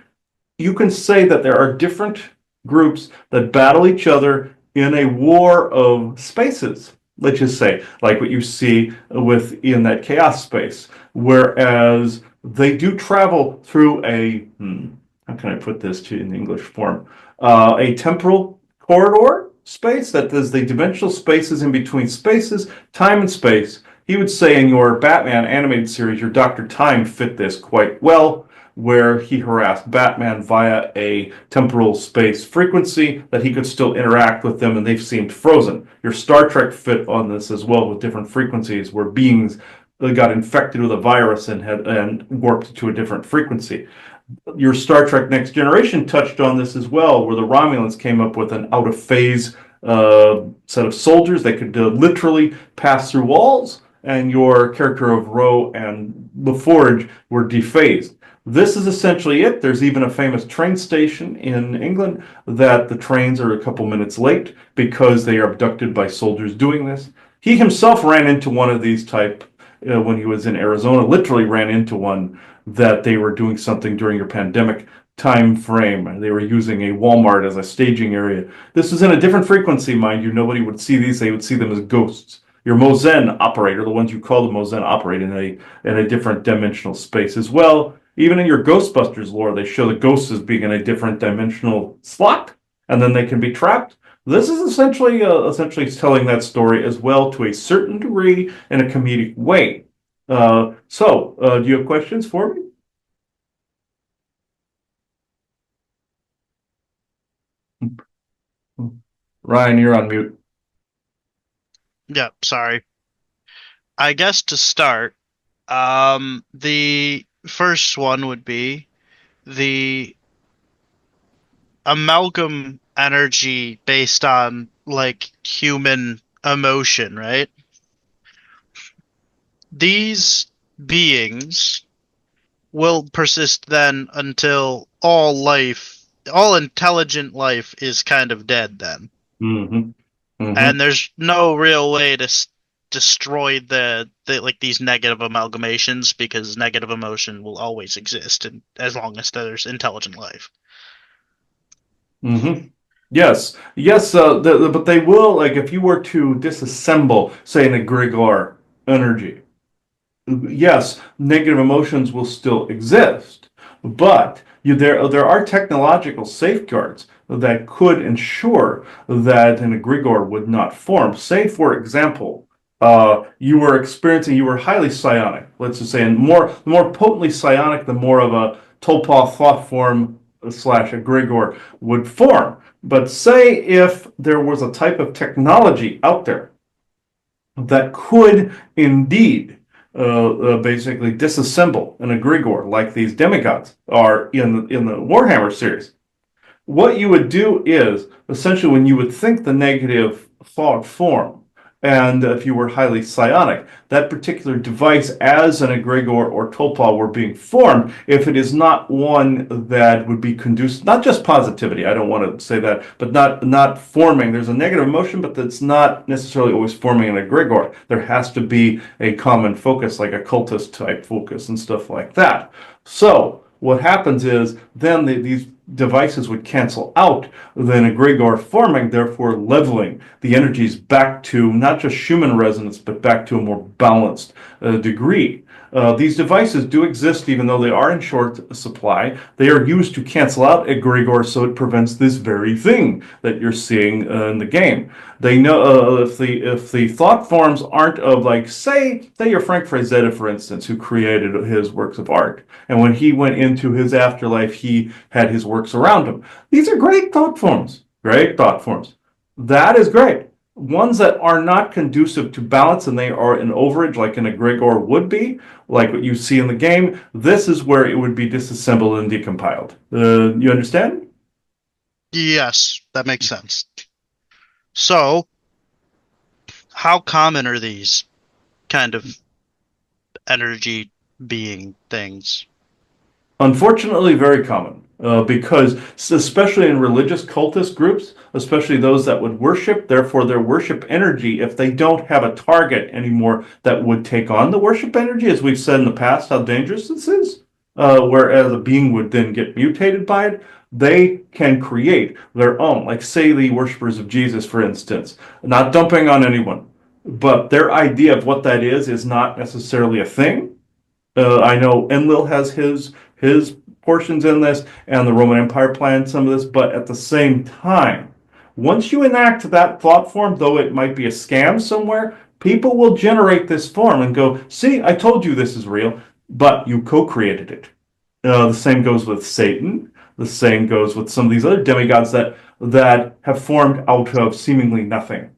you can say that there are different groups that battle each other in a war of spaces. Let's just say, like what you see within that chaos space, whereas they do travel through how can I put this in English form? A temporal corridor space, that is the dimensional spaces in between spaces, time and space. He would say in your Batman animated series, your Dr. Time fit this quite well, where he harassed Batman via a temporal space frequency that he could still interact with them, and they've seemed frozen. Your Star Trek fit on this as well, with different frequencies where beings got infected with a virus and warped to a different frequency. Your Star Trek Next Generation touched on this as well, where the Romulans came up with an out of phase set of soldiers that could literally pass through walls, and your character of Ro and LaForge were dephased. This is essentially it. There's even a famous train station in England that the trains are a couple minutes late because they are abducted by soldiers doing this. He himself ran into one of these when he was in Arizona, literally ran into one that they were doing something during your pandemic time frame. They were using a Walmart as a staging area. This is in a different frequency, mind you. Nobody would see these. They would see them as ghosts. Your Mozen operator, the ones you call the Mozen, operate in a different dimensional space as well. Even in your Ghostbusters lore, they show the ghosts as being in a different dimensional slot, and then they can be trapped. This is essentially telling that story as well to a certain degree in a comedic way. Do you have questions for me? Ryan, you're on mute. Yeah, sorry. I guess to start, the first one would be the amalgam energy based on like human emotion, right? These beings will persist then until all intelligent life is kind of dead then. Mm-hmm. Mm-hmm. And there's no real way to destroy like these negative amalgamations, because negative emotion will always exist, and as long as there's intelligent life. Mm-hmm. Yes, yes, but they will, like, if you were to disassemble, say, an egregore energy, yes, negative emotions will still exist, but there are technological safeguards that could ensure that an egregore would not form. Say, for example, you were highly psionic, let's just say, and the more potently psionic, the more of a Tolpa thought form / egregore would form. But say if there was a type of technology out there that could indeed basically disassemble an egregore like these demigods are in the Warhammer series. What you would do is essentially, when you would think the negative thought form, And if you were highly psionic, that particular device as an egregor or tulpa were being formed, if it is not one that would be conducive, not just positivity, I don't want to say that, but not forming. There's a negative emotion, but that's not necessarily always forming an egregor. There has to be a common focus, like a cultist type focus and stuff like that. So what happens is then these devices would cancel out then egregor forming, therefore leveling the energies back to not just Schumann resonance, but back to a more balanced degree. These devices do exist even though they are in short supply. They are used to cancel out egregor, so it prevents this very thing that you're seeing in the game. They know if the thought forms aren't of, like, say you're Frank Frazetta, for instance, who created his works of art, and when he went into his afterlife, he had his works around him. These are great thought forms. Great thought forms. That is great. Ones that are not conducive to balance and they are an overage, like an egregor would be, like what you see in the game, this is where it would be disassembled and decompiled. You understand? Yes, that makes sense. So, how common are these kind of energy being things? Unfortunately, very common. Because especially in religious cultist groups, especially those that would worship, therefore their worship energy, if they don't have a target anymore that would take on the worship energy, as we've said in the past, how dangerous this is, whereas a being would then get mutated by it, they can create their own, like say the worshippers of Jesus, for instance, not dumping on anyone, but their idea of what that is not necessarily a thing. I know Enlil has his portions in this, and the Roman Empire planned some of this, but at the same time, once you enact that thought form, though it might be a scam somewhere, people will generate this form and go, see, I told you this is real, but you co-created it. The same goes with Satan. The same goes with some of these other demigods that have formed out of seemingly nothing.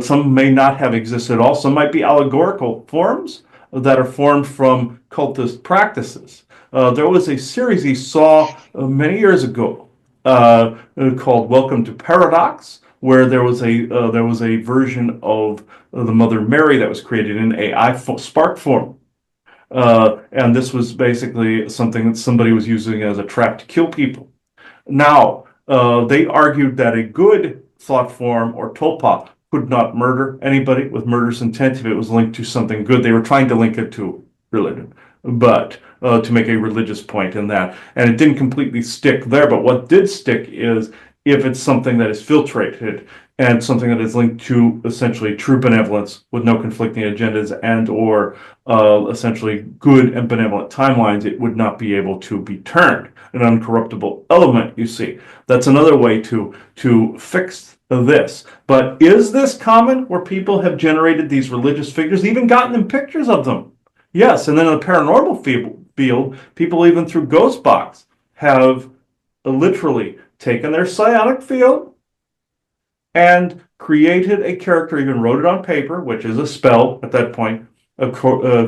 Some may not have existed at all. Some might be allegorical forms that are formed from cultist practices. There was a series he saw many years ago called "Welcome to Paradox," where there was a version of the Mother Mary that was created in AI spark form. And this was basically something that somebody was using as a trap to kill people. Now, they argued that a good thought form or tulpa could not murder anybody with murderous intent if it was linked to something good. They were trying to link it to religion, but to make a religious point in that. And it didn't completely stick there, but what did stick is if it's something that is filtrated and something that is linked to essentially true benevolence with no conflicting agendas and or essentially good and benevolent timelines, it would not be able to be turned. An uncorruptible element, you see. That's another way to fix this. But is this common where people have generated these religious figures, even gotten them pictures of them? Yes, and then in the paranormal field, people even through Ghostbox have literally taken their psionic field and created a character, even wrote it on paper, which is a spell at that point, of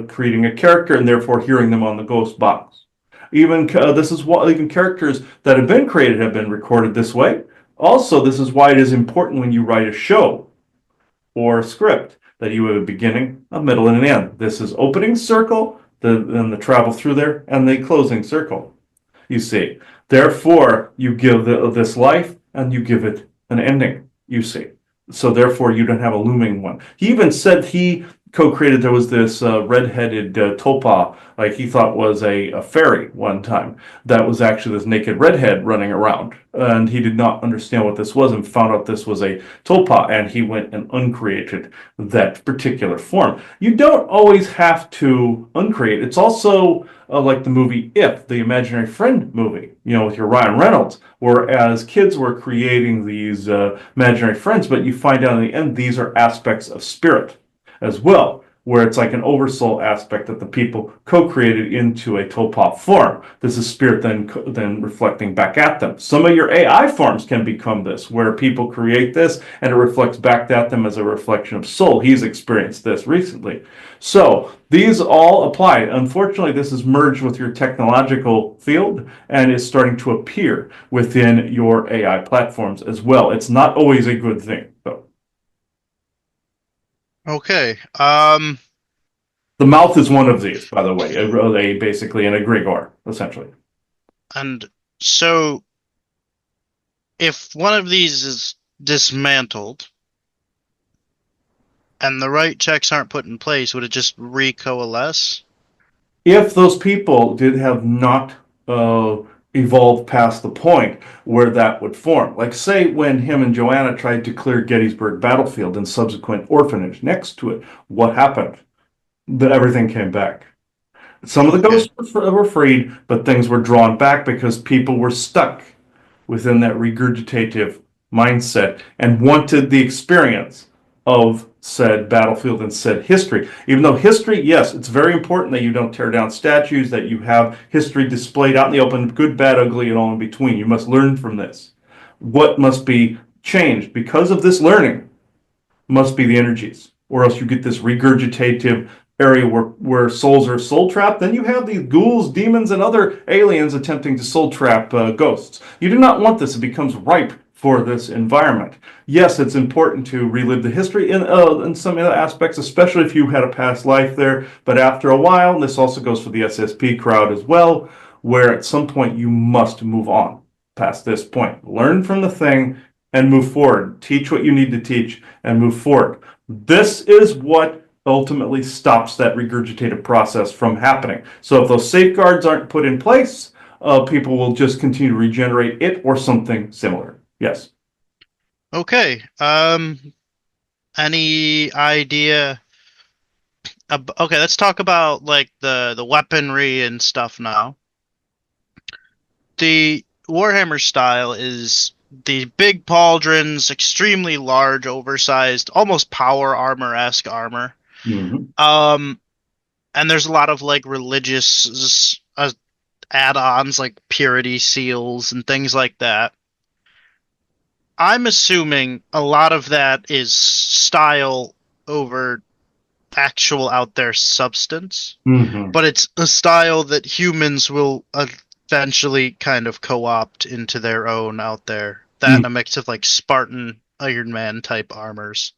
creating a character and therefore hearing them on the ghost box. Even this is what even characters that have been created have been recorded this way. Also, this is why it is important when you write a show or a script that you have a beginning, a middle, and an end. This is opening circle, then the travel through there, and the closing circle. You see. Therefore, you give this life and you give it an ending, you see. So therefore, you don't have a looming one. He even said he co-created, there was this red-headed tulpa, like he thought was a fairy one time, that was actually this naked redhead running around. And he did not understand what this was and found out this was a tulpa, and he went and uncreated that particular form. You don't always have to uncreate. It's also like the movie If, the Imaginary Friend movie, with your Ryan Reynolds, whereas kids were creating these imaginary friends, but you find out in the end these are aspects of spirit as well, where it's like an oversoul aspect that the people co-created into a topop form. This is spirit then reflecting back at them. Some of your AI forms can become this, where people create this and it reflects back at them as a reflection of soul. He's experienced this recently. So these all apply. Unfortunately, this is merged with your technological field and is starting to appear within your AI platforms as well. It's not always a good thing, though. Okay. The mouth is one of these, by the way. Basically an egregore, essentially. And so if one of these is dismantled and the right checks aren't put in place, would it just recoalesce? If those people did have not uh, evolved past the point where that would form, like say when him and Joanna tried to clear Gettysburg Battlefield and subsequent orphanage next to it, what happened? Everything came back. Some of the Okay. ghosts were freed, but things were drawn back because people were stuck within that regurgitative mindset and wanted the experience of said battlefield and said history. Even though history, yes, it's very important that you don't tear down statues, that you have history displayed out in the open, good, bad, ugly, and all in between. You must learn from this. What must be changed because of this learning must be the energies, or else you get this regurgitative area where souls are soul trapped. Then you have these ghouls, demons, and other aliens attempting to soul trap ghosts. You do not want this. It becomes ripe for this environment. Yes, it's important to relive the history in some other aspects, especially if you had a past life there. But after a while, and this also goes for the SSP crowd as well, where at some point you must move on past this point. Learn from the thing and move forward. Teach what you need to teach and move forward. This is what ultimately stops that regurgitative process from happening. So if those safeguards aren't put in place, people will just continue to regenerate it or something similar. Yes. Okay. Any idea? Okay, let's talk about like the weaponry and stuff now. The Warhammer style is the big pauldrons, extremely large, oversized, almost power armor-esque armor. Mm-hmm. Um, and there's a lot of like religious add-ons like purity seals and things like that. I'm assuming a lot of that is style over actual out there substance, Mm-hmm. but it's a style that humans will eventually kind of co-opt into their own out there. That and a mix of like Spartan Iron Man type armors.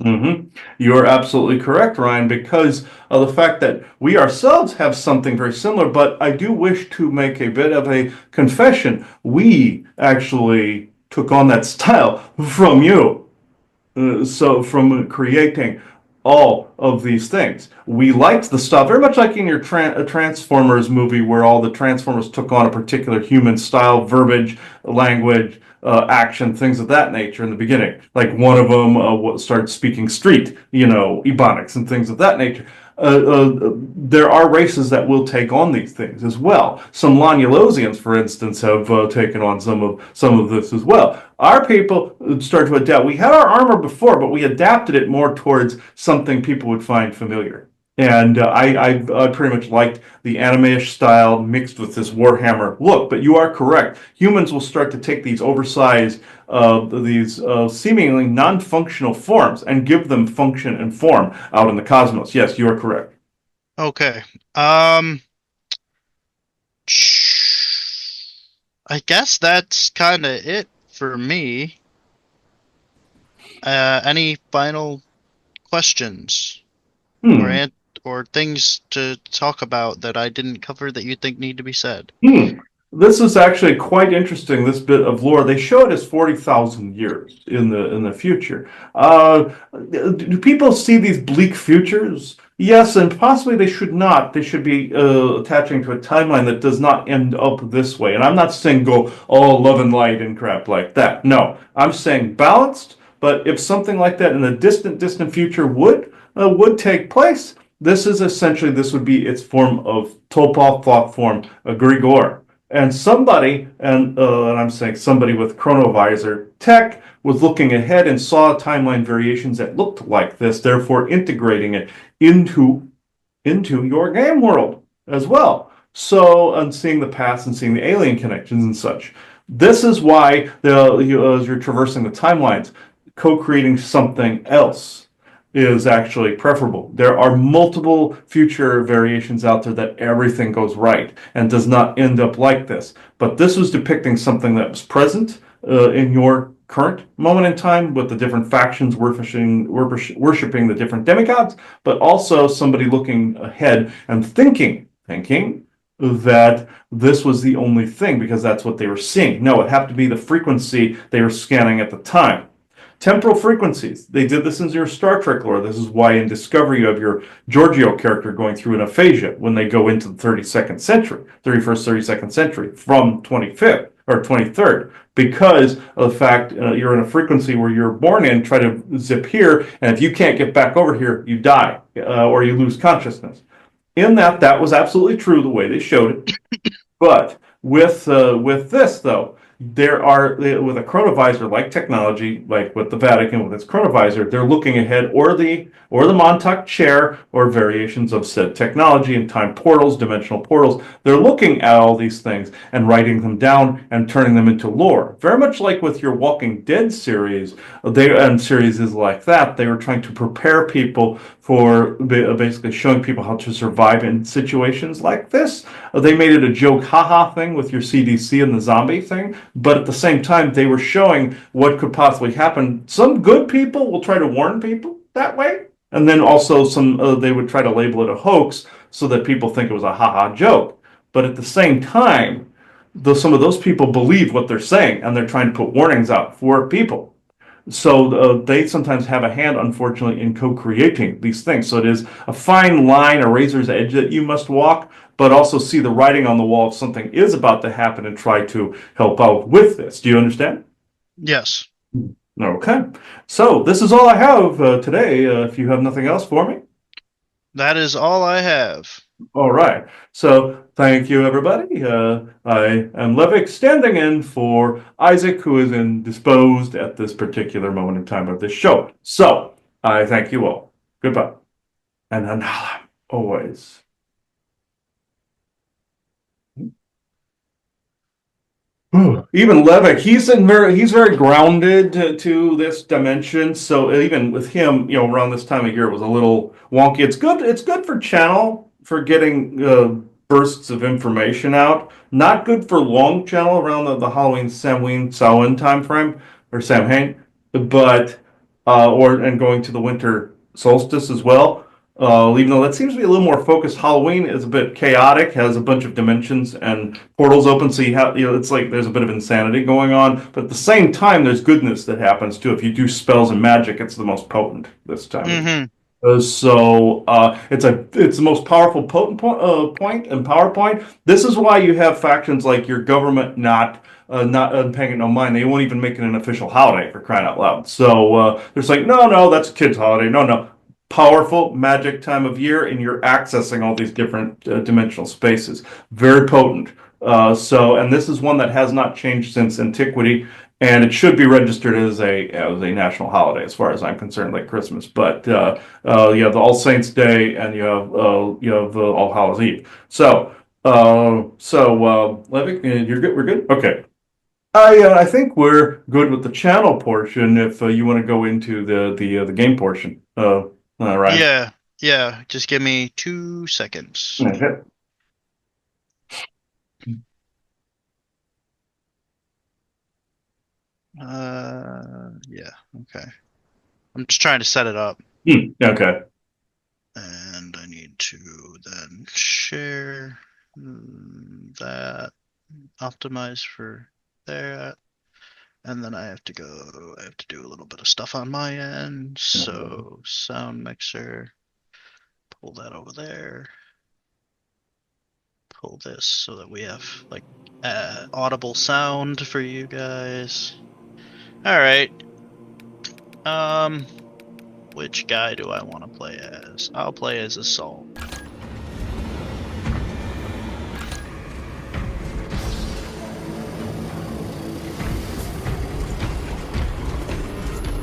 Mm-hmm. You're absolutely correct, Ryan, because of the fact that we ourselves have something very similar, but I do wish to make a bit of a confession. We actually took on that style from you. So from creating all of these things, we liked the stuff very much like in your Transformers movie, where all the Transformers took on a particular human style, verbiage, language, action, things of that nature in the beginning. Like one of them started speaking street, ebonics and things of that nature. There are races that will take on these things as well. Some Lonulosians, for instance, have taken on some of this as well. Our people start to adapt. We had our armor before, but we adapted it more towards something people would find familiar. And I pretty much liked the anime-ish style mixed with this Warhammer look. But you are correct. Humans will start to take these oversized, these seemingly non-functional forms and give them function and form out in the cosmos. Yes, you are correct. Okay. Um, I guess that's kind of it for me. Any final questions or Hmm. an or things to talk about that I didn't cover that you think need to be said? Hmm. This is actually quite interesting. This bit of lore they show it as 40,000 years in the future. Do people see these bleak futures? Yes, and possibly they should not. They should be attaching to a timeline that does not end up this way. And I'm not saying go all love and light and crap like that. No, I'm saying balanced. But if something like that in a distant, distant future would take place, this would be its form of Topol thought form, a Grigor. And I'm saying somebody with chronovisor tech was looking ahead and saw timeline variations that looked like this, therefore integrating it into your game world as well. So, and seeing the past and seeing the alien connections and such. This is why as you're traversing the timelines, co-creating something else is actually preferable. There are multiple future variations out there that everything goes right and does not end up like this. But this was depicting something that was present in your current moment in time with the different factions worshiping the different demigods, but also somebody looking ahead and thinking that this was the only thing because that's what they were seeing. No, it happened to be the frequency they were scanning at the time. Temporal frequencies. They did this in your Star Trek lore. This is why in Discovery you have your Giorgio character going through an aphasia when they go into the 32nd century, 31st, 32nd century from 25th or 23rd, because of the fact you're in a frequency where you're born in, try to zip here, and if you can't get back over here, you die or you lose consciousness. In that was absolutely true the way they showed it. But with this though, there are with a chronovisor like technology, like with the Vatican with its chronovisor, they're looking ahead, or the Montauk chair, or variations of said technology and time portals, dimensional portals. They're looking at all these things and writing them down and turning them into lore. Very much like with your Walking Dead series, and series is like that. They were trying to prepare people for basically showing people how to survive in situations like this. They made it a joke, haha thing with your CDC and the zombie thing, but at the same time, they were showing what could possibly happen. Some good people will try to warn people that way, and then also they would try to label it a hoax so that people think it was a haha joke. But at the same time, some of those people believe what they're saying, and they're trying to put warnings out for people. So they sometimes have a hand, unfortunately, in co-creating these things. So it is a fine line, a razor's edge that you must walk, but also see the writing on the wall if something is about to happen and try to help out with this. Do you understand? Yes. Okay. So this is all I have today. If you have nothing else for me. That is all I have. All right. So thank you, everybody. I am Levick, standing in for Isaac, who is indisposed at this particular moment in time of this show. So I thank you all. Goodbye. And Anhala, always. Even Levick, he's very grounded to this dimension. So even with him, around this time of year, it was a little wonky. It's good. It's good for channel for getting bursts of information out. Not good for long channel around the Halloween, Samhain time frame or Samhain, but and going to the winter solstice as well. Even though that seems to be a little more focused, Halloween is a bit chaotic, has a bunch of dimensions and portals open, so it's like there's a bit of insanity going on. But at the same time, there's goodness that happens too. If you do spells and magic, it's the most potent this time. Mm-hmm. It's the most powerful potent point and PowerPoint. This is why you have factions like your government not paying it no mind. They won't even make it an official holiday, for crying out loud. So there's like, no, that's a kid's holiday. No. Powerful magic time of year, and you're accessing all these different dimensional spaces. Very potent. And this is one that has not changed since antiquity, and it should be registered as a national holiday, as far as I'm concerned, like Christmas. But you have the All Saints Day, and you have All Hallows Eve. So Levick, you're good. We're good. Okay. I think we're good with the channel portion. If you want to go into the game portion. All right. Yeah. Just give me 2 seconds. Okay. Yeah. Okay. I'm just trying to set it up. Okay. And I need to then share that, optimize for that. And then I have to do a little bit of stuff on my end. So sound mixer, pull that over there. Pull this so that we have like audible sound for you guys. All right. Which guy do I want to play as? I'll play as Assault.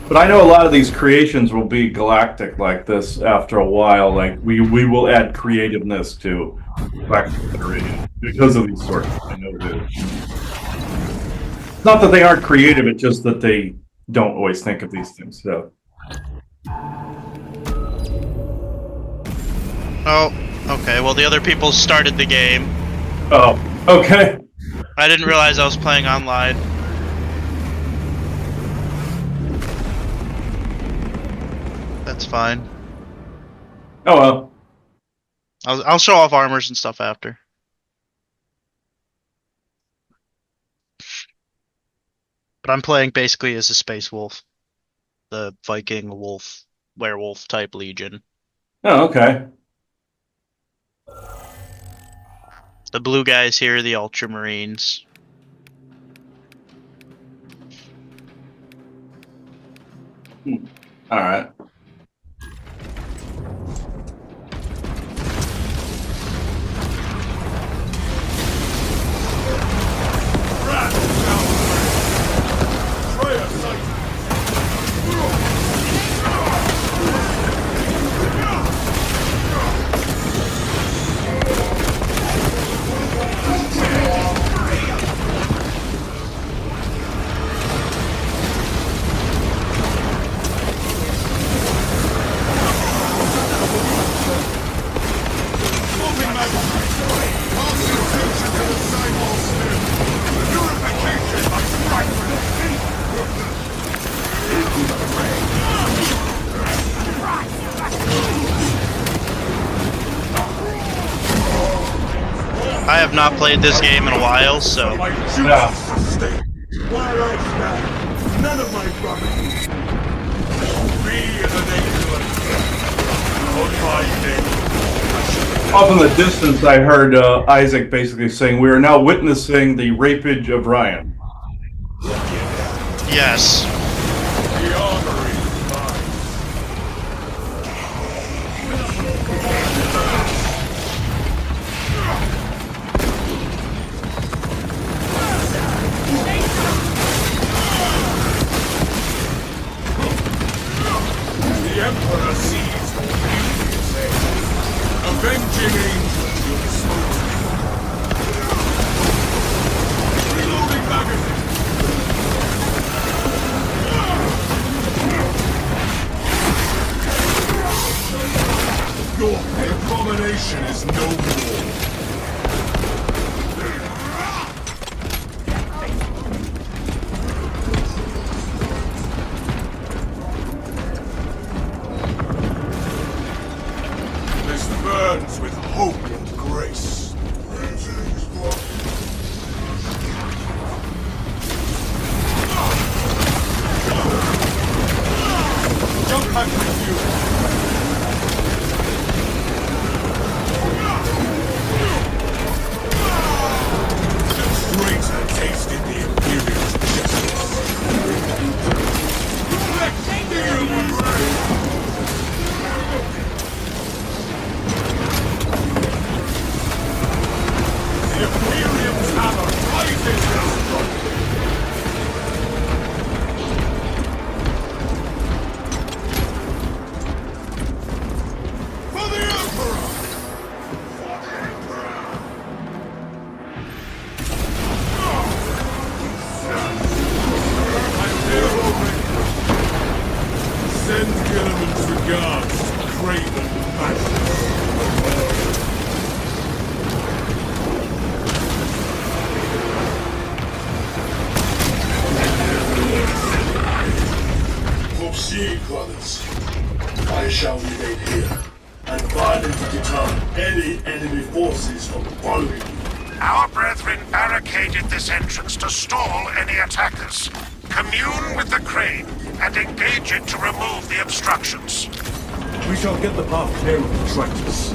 But I know a lot of these creations will be galactic like this after a while. Like we will add creativeness to Galactic Federation because of these sorts. I know it is. Not that they aren't creative, it's just that they don't always think of these things. So. Oh, okay. Well, the other people started the game. Oh, okay. I didn't realize I was playing online. It's fine. Oh well. I'll show off armors and stuff after. But I'm playing basically as a space wolf, the Viking wolf, werewolf type legion. Oh, okay. The blue guys here are the Ultramarines. All right. I have not played this game in a while, so Yeah. While I stand, none of my brothers. Be the nation. On my name. Off in the distance, I heard Isaac basically saying, "We are now witnessing the rapage of Ryan." yes. The armory is mine. The Emperor sees what you say. Avenging angels will smoke. Reloading magazine. Your abomination is no more. This burns with hope and grace. Jump back with you. The traitor tasted the Imperial justice. The Imperium's hammer rises and strikes. For the Emperor! I'm there already. Send Gilliman's regards to Craven Magnus. Proceed, brothers. I shall remain here and violently deter any enemy forces from following you. Our brethren barricaded this entrance to stall any attackers. Commune with the crane and engage it to remove the obstructions. We shall get the path clear of the traitors.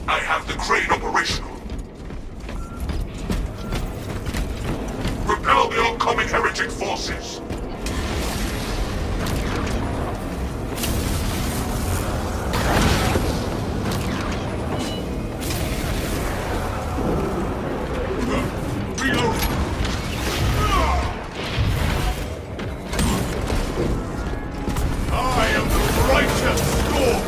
I have the crane operational. Repel the oncoming heretic forces. Reload. I am the righteous storm.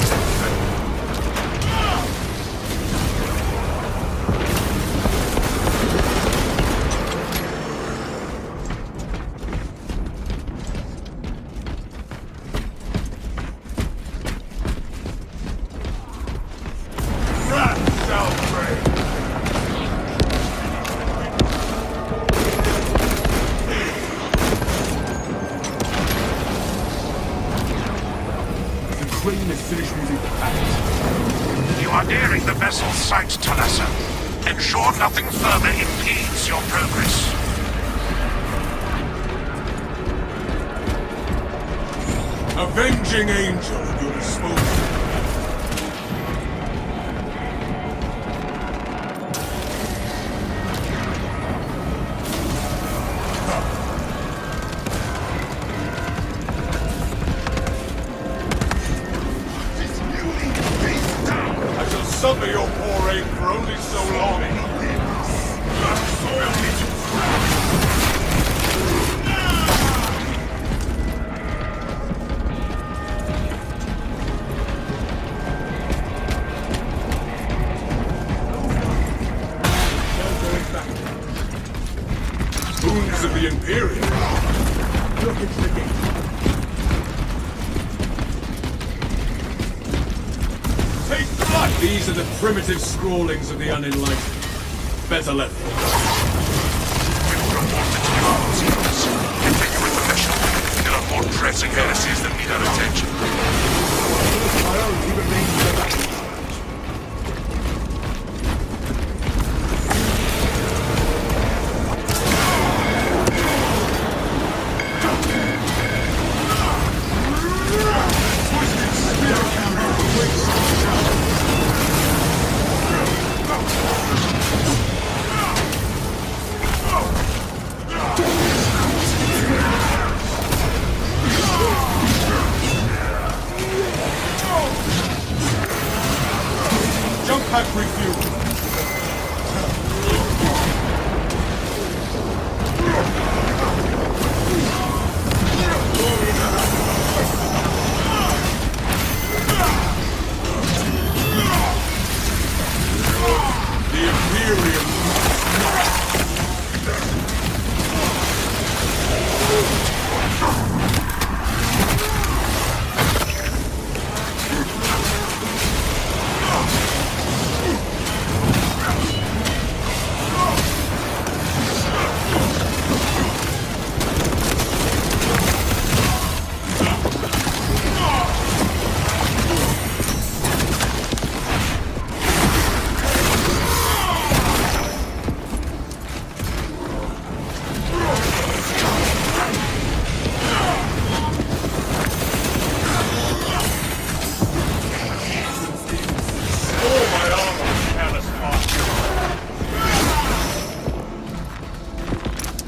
crane is finished moving the packet. You are nearing the vessel's site, Talassa. Ensure nothing further impedes your progress. Avenging angel at your disposal. I shall suffer your poor aim for only so long. Wounds of the Imperium. Look into the gate. Take flight! These are the primitive scrawlings of the unenlightened. Better let them. Continue with the mission. There are more pressing heresies that need our attention. Priority remains the battle. Jump pack refuel. The Imperium.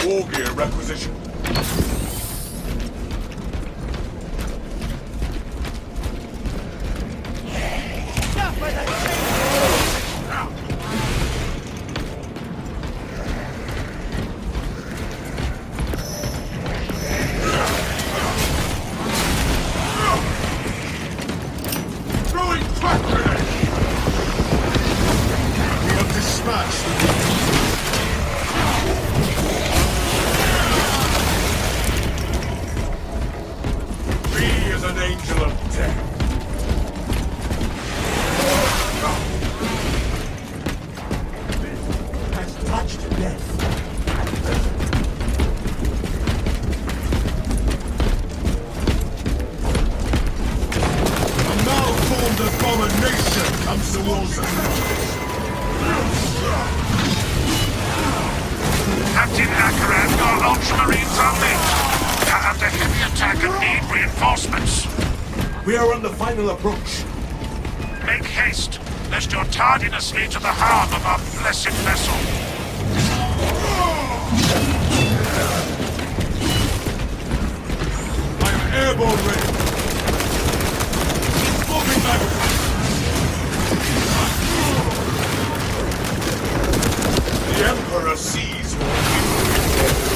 War gear requisition. Throwing crack grenade. We have dispatched the an angel of death. Has touched death. A malformed abomination comes towards us. Captain Akaran, your Ultramarines are late. They are under heavy attack and need reinforcements. We are on the final approach. Make haste, lest your tardiness lead to the harm of our blessed vessel. I am airborne ready. Smoking back. The Emperor sees what you do.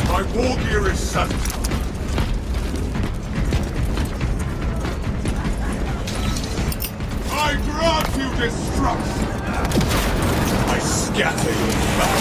My war gear is set. I grant you destruction. I scatter you back.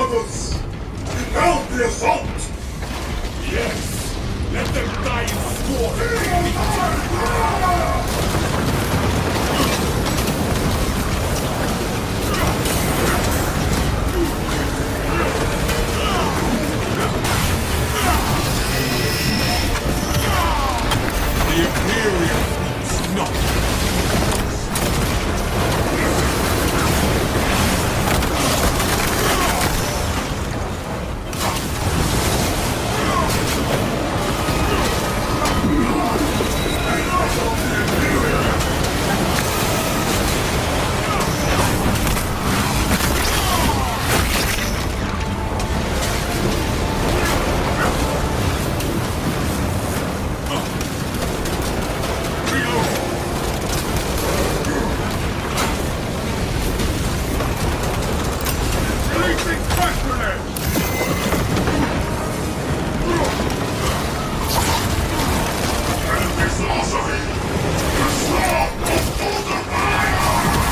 brothers! Repel the assault! Yes! Let them die in The Imperium is not. Releasing flash grenade! Enemy sorcery! The sword of Order!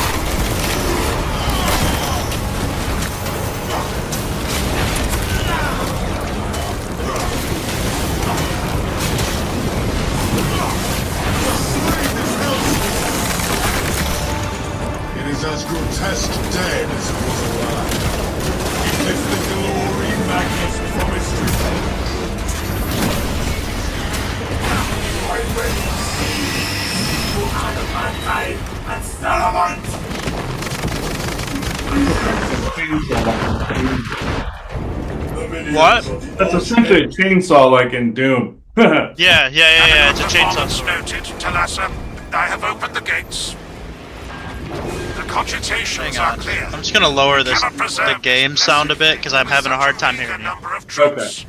It is as grotesque dead as it was alive. It lifts the glory Magnus promised to I will see you out of mankind and Salamite! The minions What? of the That's essentially a chainsaw like in Doom. Yeah, it's a chainsaw Performance sword. noted, Talassa. I have opened the gates. The cogitations Hang are on. clear. I'm just gonna lower We this cannot preserve the game this sound a bit message because I'm having a hard time with such hearing you. number of troops.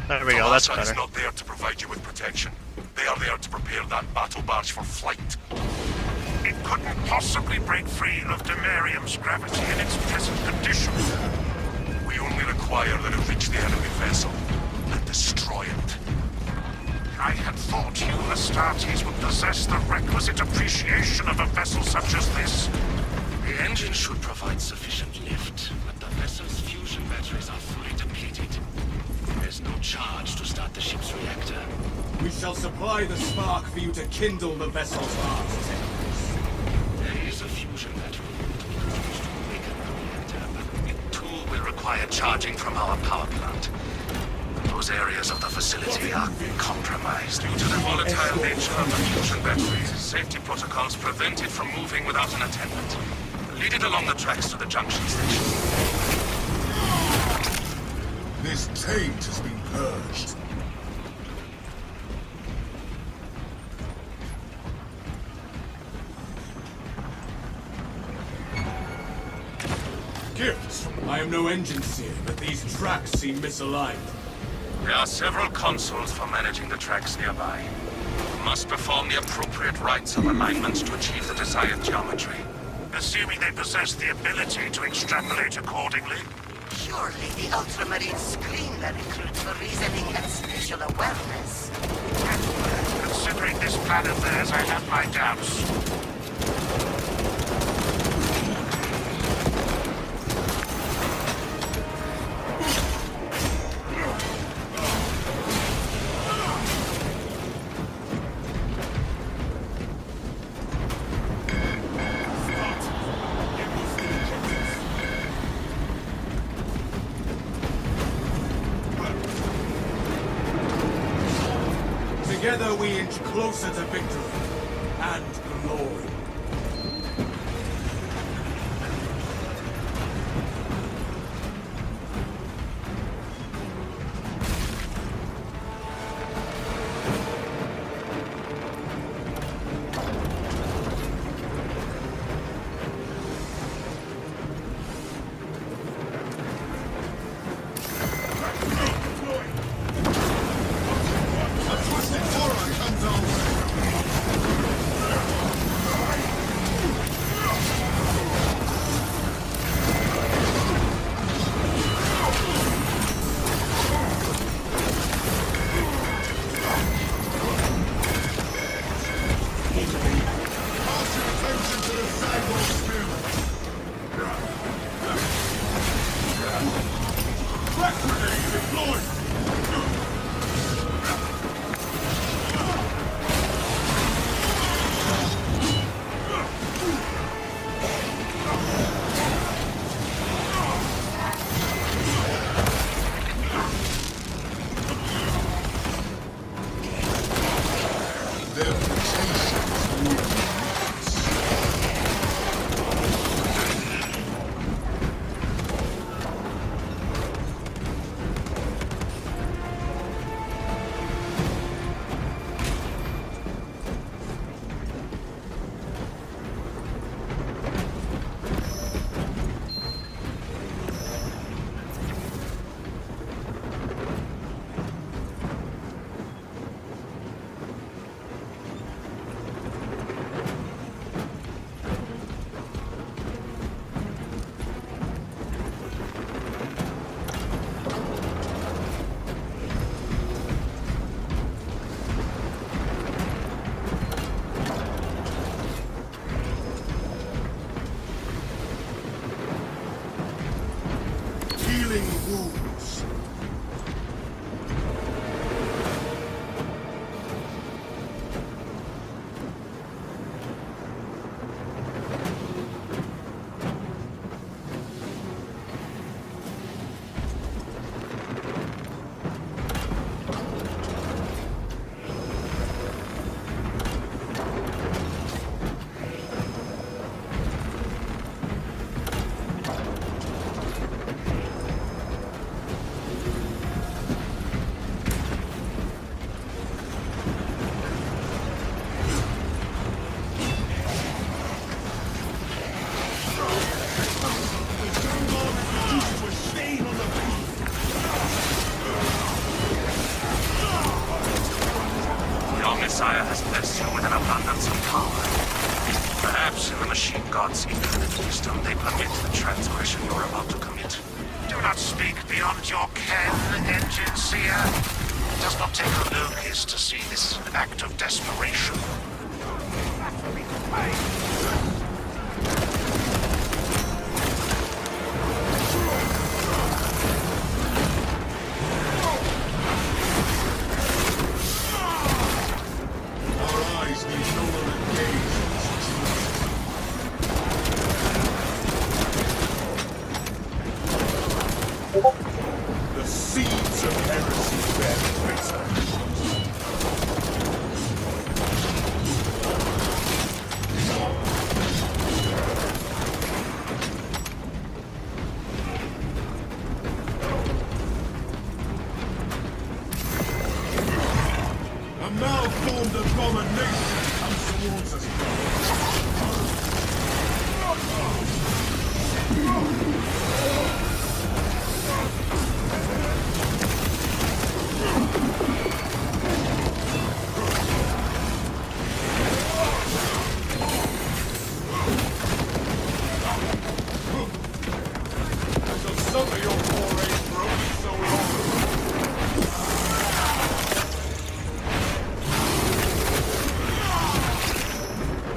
There we go. That's Talassa is better. not there to provide you with protection. They are there to prepare that battle barge for flight. It couldn't possibly break free of Demarium's gravity in its present condition. We only require that it reach the enemy vessel and destroy it. I had thought you Astartes would possess the requisite appreciation of a vessel such as this. The engine should provide sufficient lift, but the vessel's fusion batteries are fully depleted. There's no charge to start the ship's reactor. We shall supply the spark for you to kindle the vessel's heart. There is a fusion battery used to awaken the reactor, but It too will require charging from our power plant. Those areas of the facility are compromised due to the volatile nature of the fusion batteries. Safety protocols prevent it from moving without an attendant. Lead it along the tracks to the junction station. This taint has been purged. Gifts. I am no engine seer, but these tracks seem misaligned. There are several consoles for managing the tracks nearby. You must perform the appropriate rites of alignment to achieve the desired geometry. Assuming they possess the ability to extrapolate accordingly. Surely the Ultramarines screen the recruits for reasoning and spatial awareness. Considering this plan of theirs, I have my doubts. Together we inch closer to victory and glory. A twisted horror comes our way. living wounds. Your Messiah has blessed you with an abundance of power. Perhaps in the machine god's infinite wisdom, they permit the transgression you're about to commit. Do not speak beyond your ken, Engine Seer. It does not take a locust to see this is an act of desperation. Our eyes need no longer gaze on this truth. The seeds of heresy bear bitter. A malformed abomination comes towards us. So some of your poor ain't broken so long.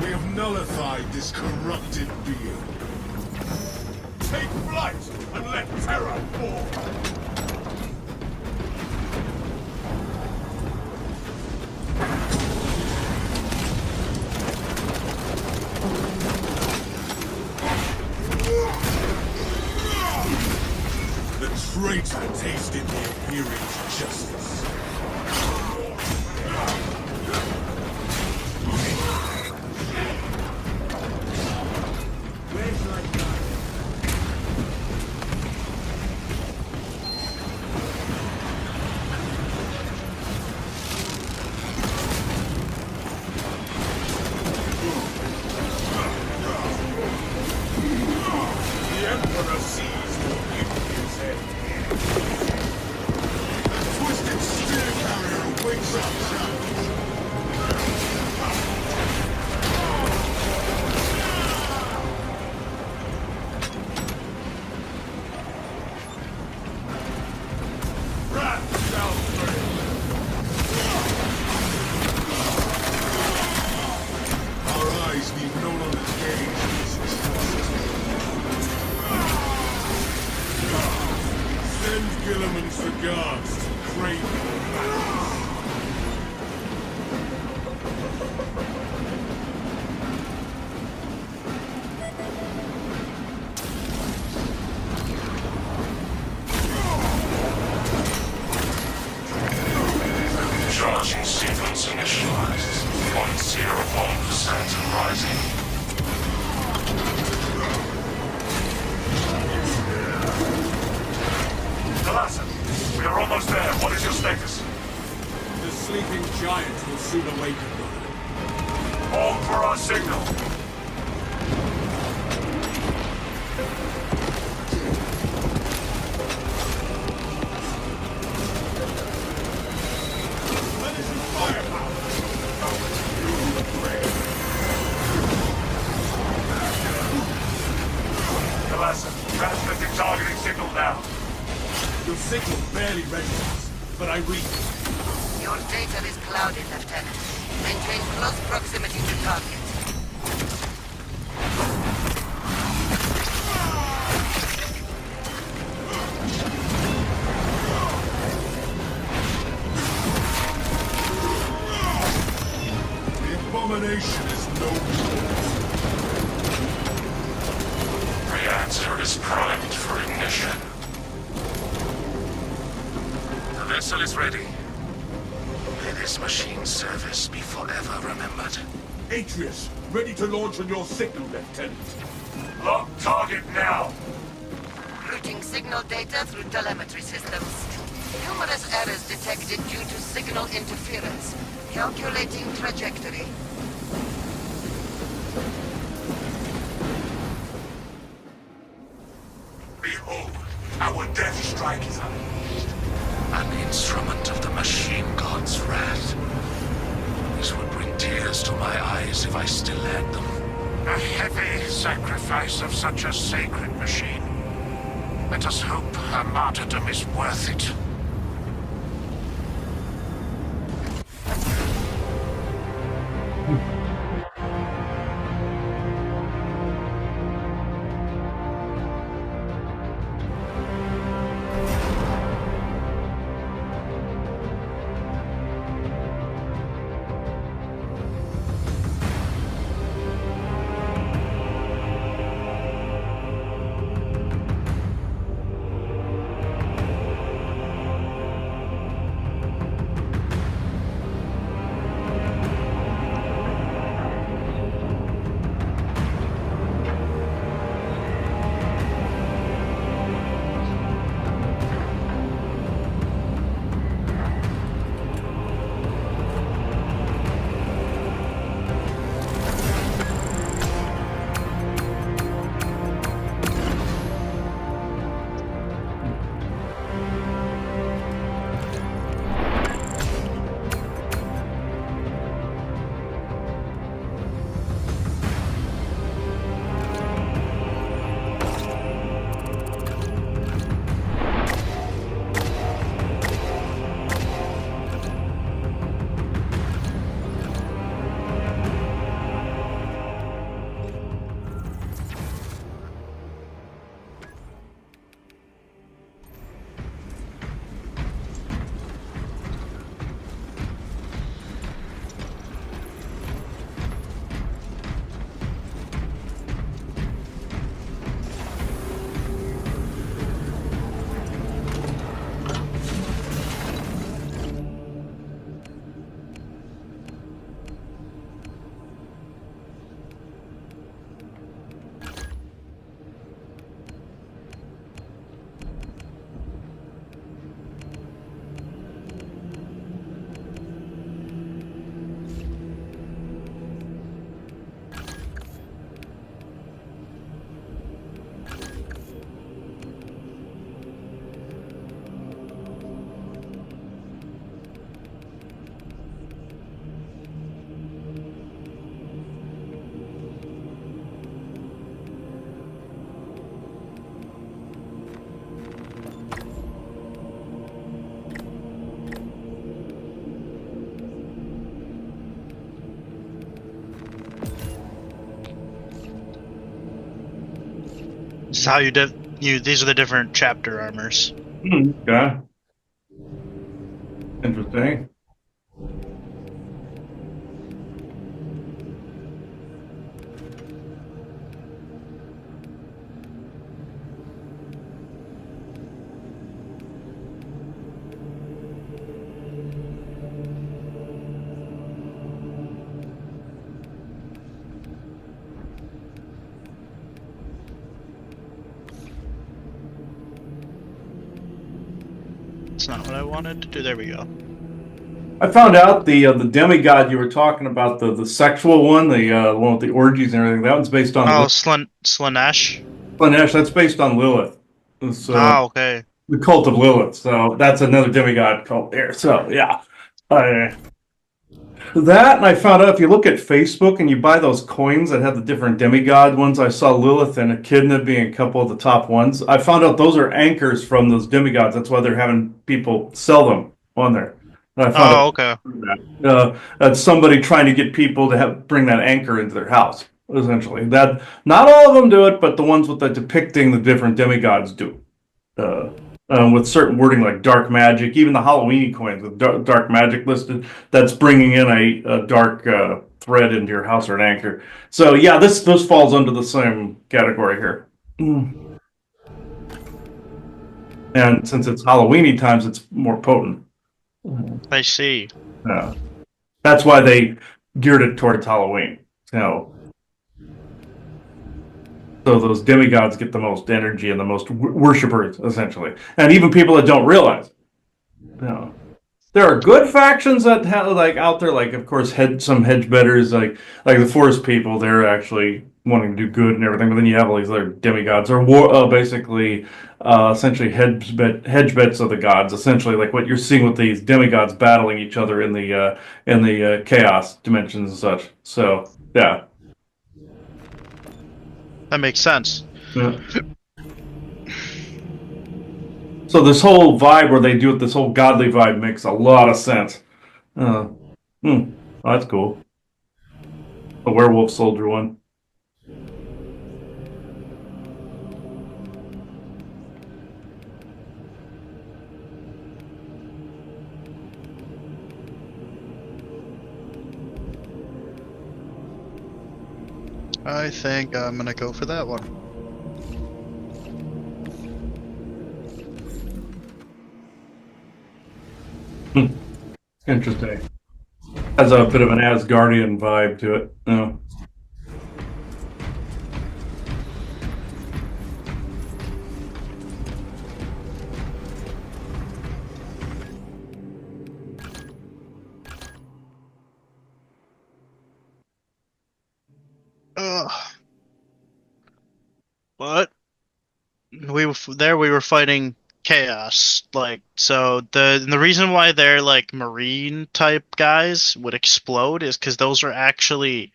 We have nullified this corrupted being. Take flight and let terror fall. The traitor tasted the Imperial's justice. The Emperor sees the beauty in his head. The twisted steel carrier wakes up challenge. Wrath shall thrill. Our eyes need no longer gaze on this atrocity. Send Gilliman's regards to Craven Madness. Charging sequence initialized. 0.01% rising. Galassa, we are almost there. What is your status? The sleeping giant will soon awaken, brother. Hold for our signal. Menacing firepower! Galassa, transmitting targeting signal now. Your signal barely registers, but I read it. Your data is clouded, Lieutenant. Maintain close proximity to target. Lancer is primed for ignition. The vessel is ready. May this machine's service be forever remembered. Atreus, ready to launch on your signal, Lieutenant. Lock target now! Routing signal data through telemetry systems. Numerous errors detected due to signal interference. Calculating trajectory. Behold, our death strike is unleashed. An instrument of the machine god's wrath. This would bring tears to my eyes if I still had them. A heavy sacrifice of such a sacred machine. Let us hope her martyrdom is worth it. This is how these are the different chapter armors. Okay. Interesting. That's not what I wanted to do. There we go. I found out the demigod you were talking about, the sexual one, the one with the orgies and everything. That one's based on Slanesh. Slanesh. That's based on Lilith. It's, Okay. the cult of Lilith. So that's another demigod cult there. So yeah, that, and I found out if you look at Facebook and you buy those coins that have the different demigod ones, I saw Lilith and Echidna being a couple of the top ones. I found out those are anchors from those demigods. That's why they're having people sell them on there. And I found okay. that's somebody trying to get people to bring that anchor into their house. Essentially, that not all of them do it, but the ones with the depicting the different demigods do. With certain wording like dark magic, even the Halloween coins with dark magic listed, that's bringing in a dark thread into your house or an anchor. So yeah, this falls under the same category here. Mm. And since it's Halloweeny times, it's more potent. I see. Yeah. That's why they geared it towards Halloween. You know, so those demigods get the most energy and the most worshippers, essentially, and even people that don't realize. You know, there are good factions that have like out there, like of course, some hedge betters, like the forest people. They're actually wanting to do good and everything, but then you have all these other demigods, or basically, essentially hedge bets of the gods. Essentially, like what you're seeing with these demigods battling each other in the chaos dimensions and such. So yeah. That makes sense. Yeah. So this whole vibe where they do it, this whole godly vibe makes a lot of sense. Uh, oh, that's cool. The werewolf soldier one. I think I'm gonna go for that one. Interesting. Has a bit of an Asgardian vibe to it. Oh. Ugh. But we were fighting chaos, like, so the reason why they're like marine type guys would explode is because those are actually,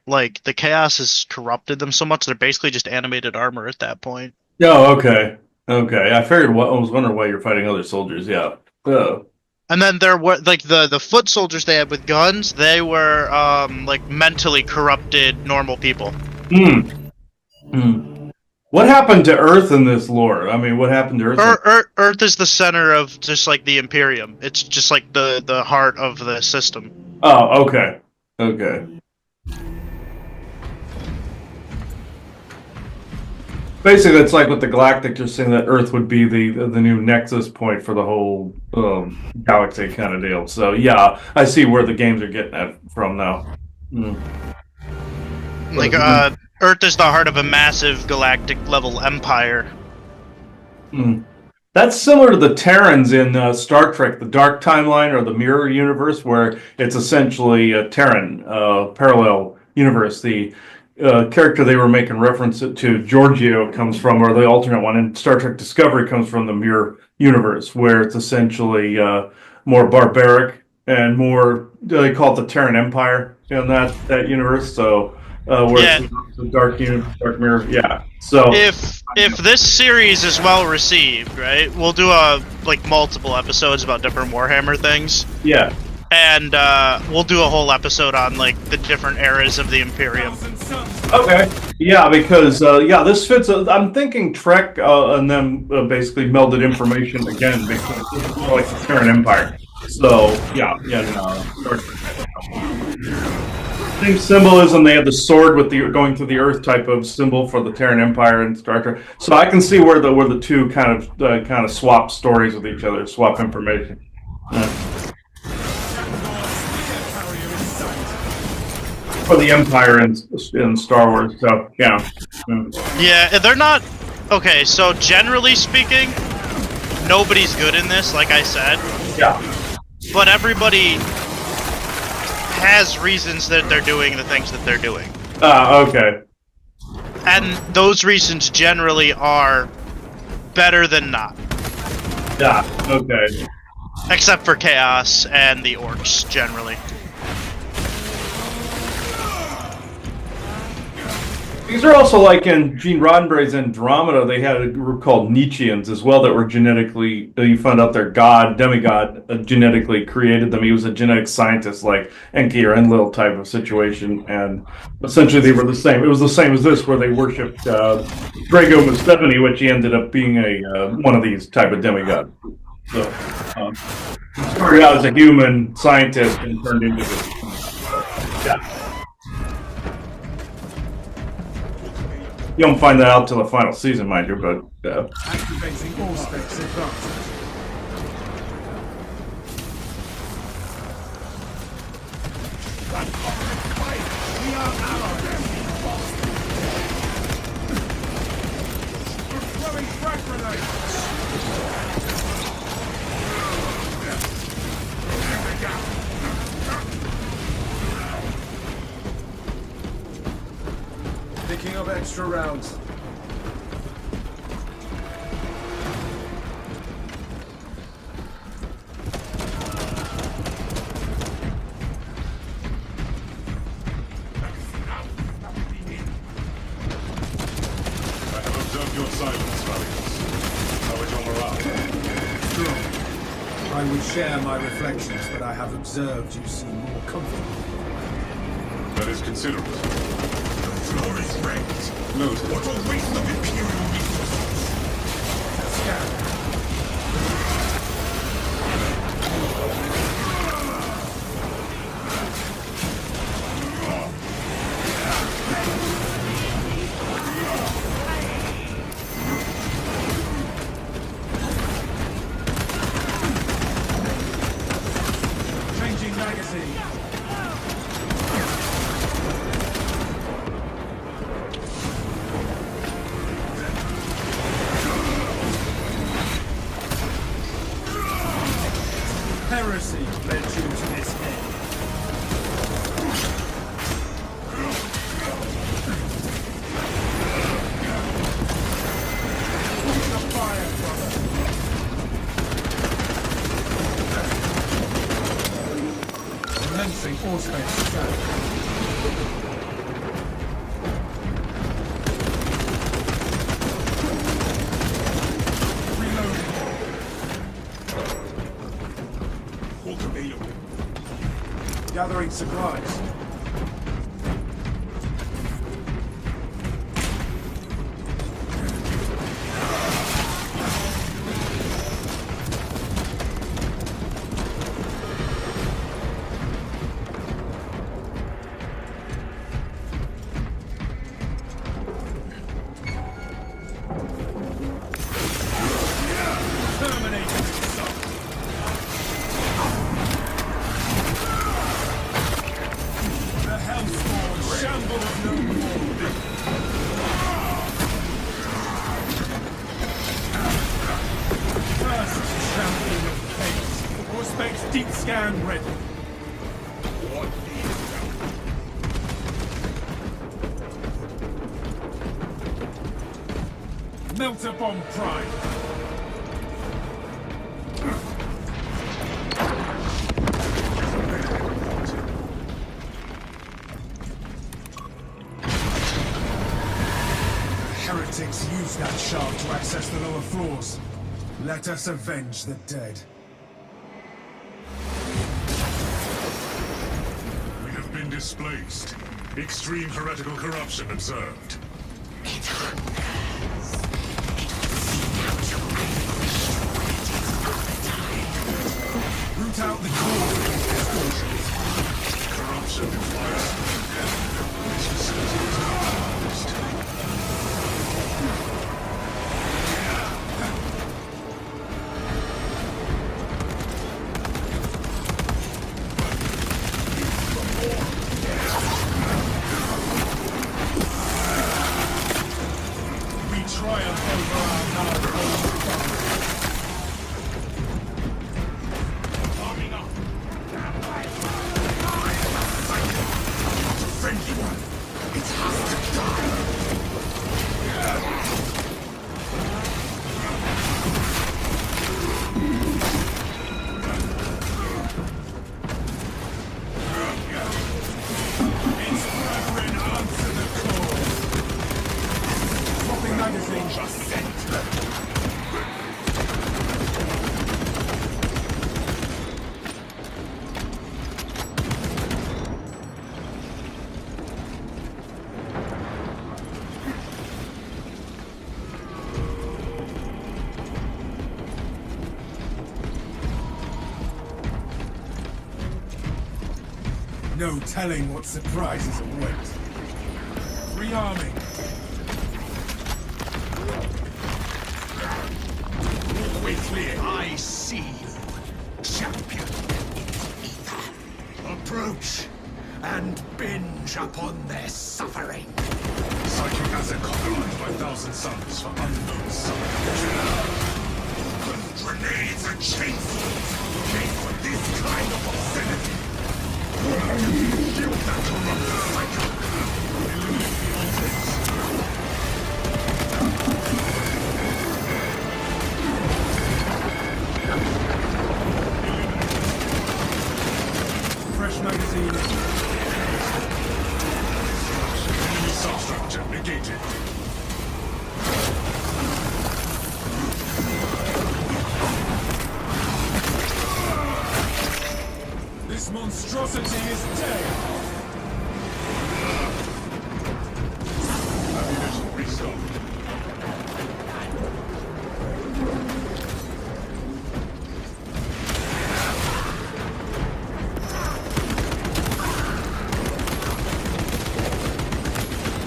like, the chaos has corrupted them so much they're basically just animated armor at that point. Oh, okay. Okay. I figured. I was wondering why you're fighting other soldiers. Yeah. Oh. And then there were like the foot soldiers they had with guns. They were like mentally corrupted normal people. Hmm. Hmm. What happened to Earth in this lore? I mean, what happened to Earth? Earth is the center of just like the Imperium. It's just like the heart of the system. Oh, okay. Okay. Basically, it's like with the Galactic, just saying that Earth would be the new nexus point for the whole galaxy kind of deal. So yeah, I see where the games are getting that from now. Mm. Like Earth is the heart of a massive galactic level empire. Mm. That's similar to the Terrans in Star Trek, the Dark Timeline or the Mirror Universe, where it's essentially a Terran parallel universe. The character they were making reference to, Giorgio, comes from, or the alternate one in Star Trek Discovery, comes from the Mirror Universe, where it's essentially more barbaric and more, they call it the Terran Empire in that universe. So where Yeah. it's the dark mirror, yeah. So If this series is well received, right, we'll do like multiple episodes about different Warhammer things, yeah. and we'll do a whole episode on like the different eras of the Imperium. Okay. Yeah, because yeah, this fits. I'm thinking Trek, and then basically melded information again because this is more like the Terran Empire. So yeah, no. Same symbolism. They had the sword with the going through the earth type of symbol for the Terran Empire and Star Trek. So I can see where the two kind of swap stories with each other, swap information. For the Empire in Star Wars. So yeah. Yeah, they're not. Okay, so generally speaking, nobody's good in this, like I said. Yeah. But everybody has reasons that they're doing the things that they're doing. Okay. And those reasons generally are better than not. Yeah. Okay. Except for Chaos and the Orcs, generally. These are also like in Gene Roddenberry's Andromeda, they had a group called Nietzscheans as well that were genetically, you found out their demigod, genetically created them. He was a genetic scientist like Enki or Enlil type of situation, and essentially they were the same. It was the same as this, where they worshipped Drago Mustafani, which he ended up being one of these type of demigods. So, he started out as a human scientist and turned into this. Yeah. You don't find that out till the final season, mind you, but Activating all specs advantage. We are allies. We're throwing frag grenades. Picking up extra rounds. I have observed your silence, Valiants. How is your morale? Strong. I would share my reflections, but I have observed you seem more comfortable. That is considerate. The floor is wrecked. Noted. What a waste of Imperial resources! Scan. Changing magazine. Heresy led you to this end. The fire, brother. Commencing automated scan. Reloading. Hulk available. Gathering supplies. Terminating itself. The Hellspawn shambles no more. First champion of pace. Or space deep scan ready. Melter bomb prime. Heretics use that shard to access the lower floors. Let us avenge the dead. We have been displaced. Extreme heretical corruption observed. It hungers. It will seek out your appetite. Root out the core of these distortions. Corruption implies this facility is compromised. We triumph over our now old foe. Arming up. Not a friendly one. It has to die. Its brethren answer the call. Swapping magazine just sent. No telling what surprises await. Rearming. avenge upon their suffering. Psychic asset compromised by Thousand Suns for unknown suffering. Grenades and chainsaws made for this kind of obscenity. Shield that corrupt cycle. Illuminate the altars. Fresh magazine. Enemy substructure negated. This monstrosity is dead! Ammunition restocked.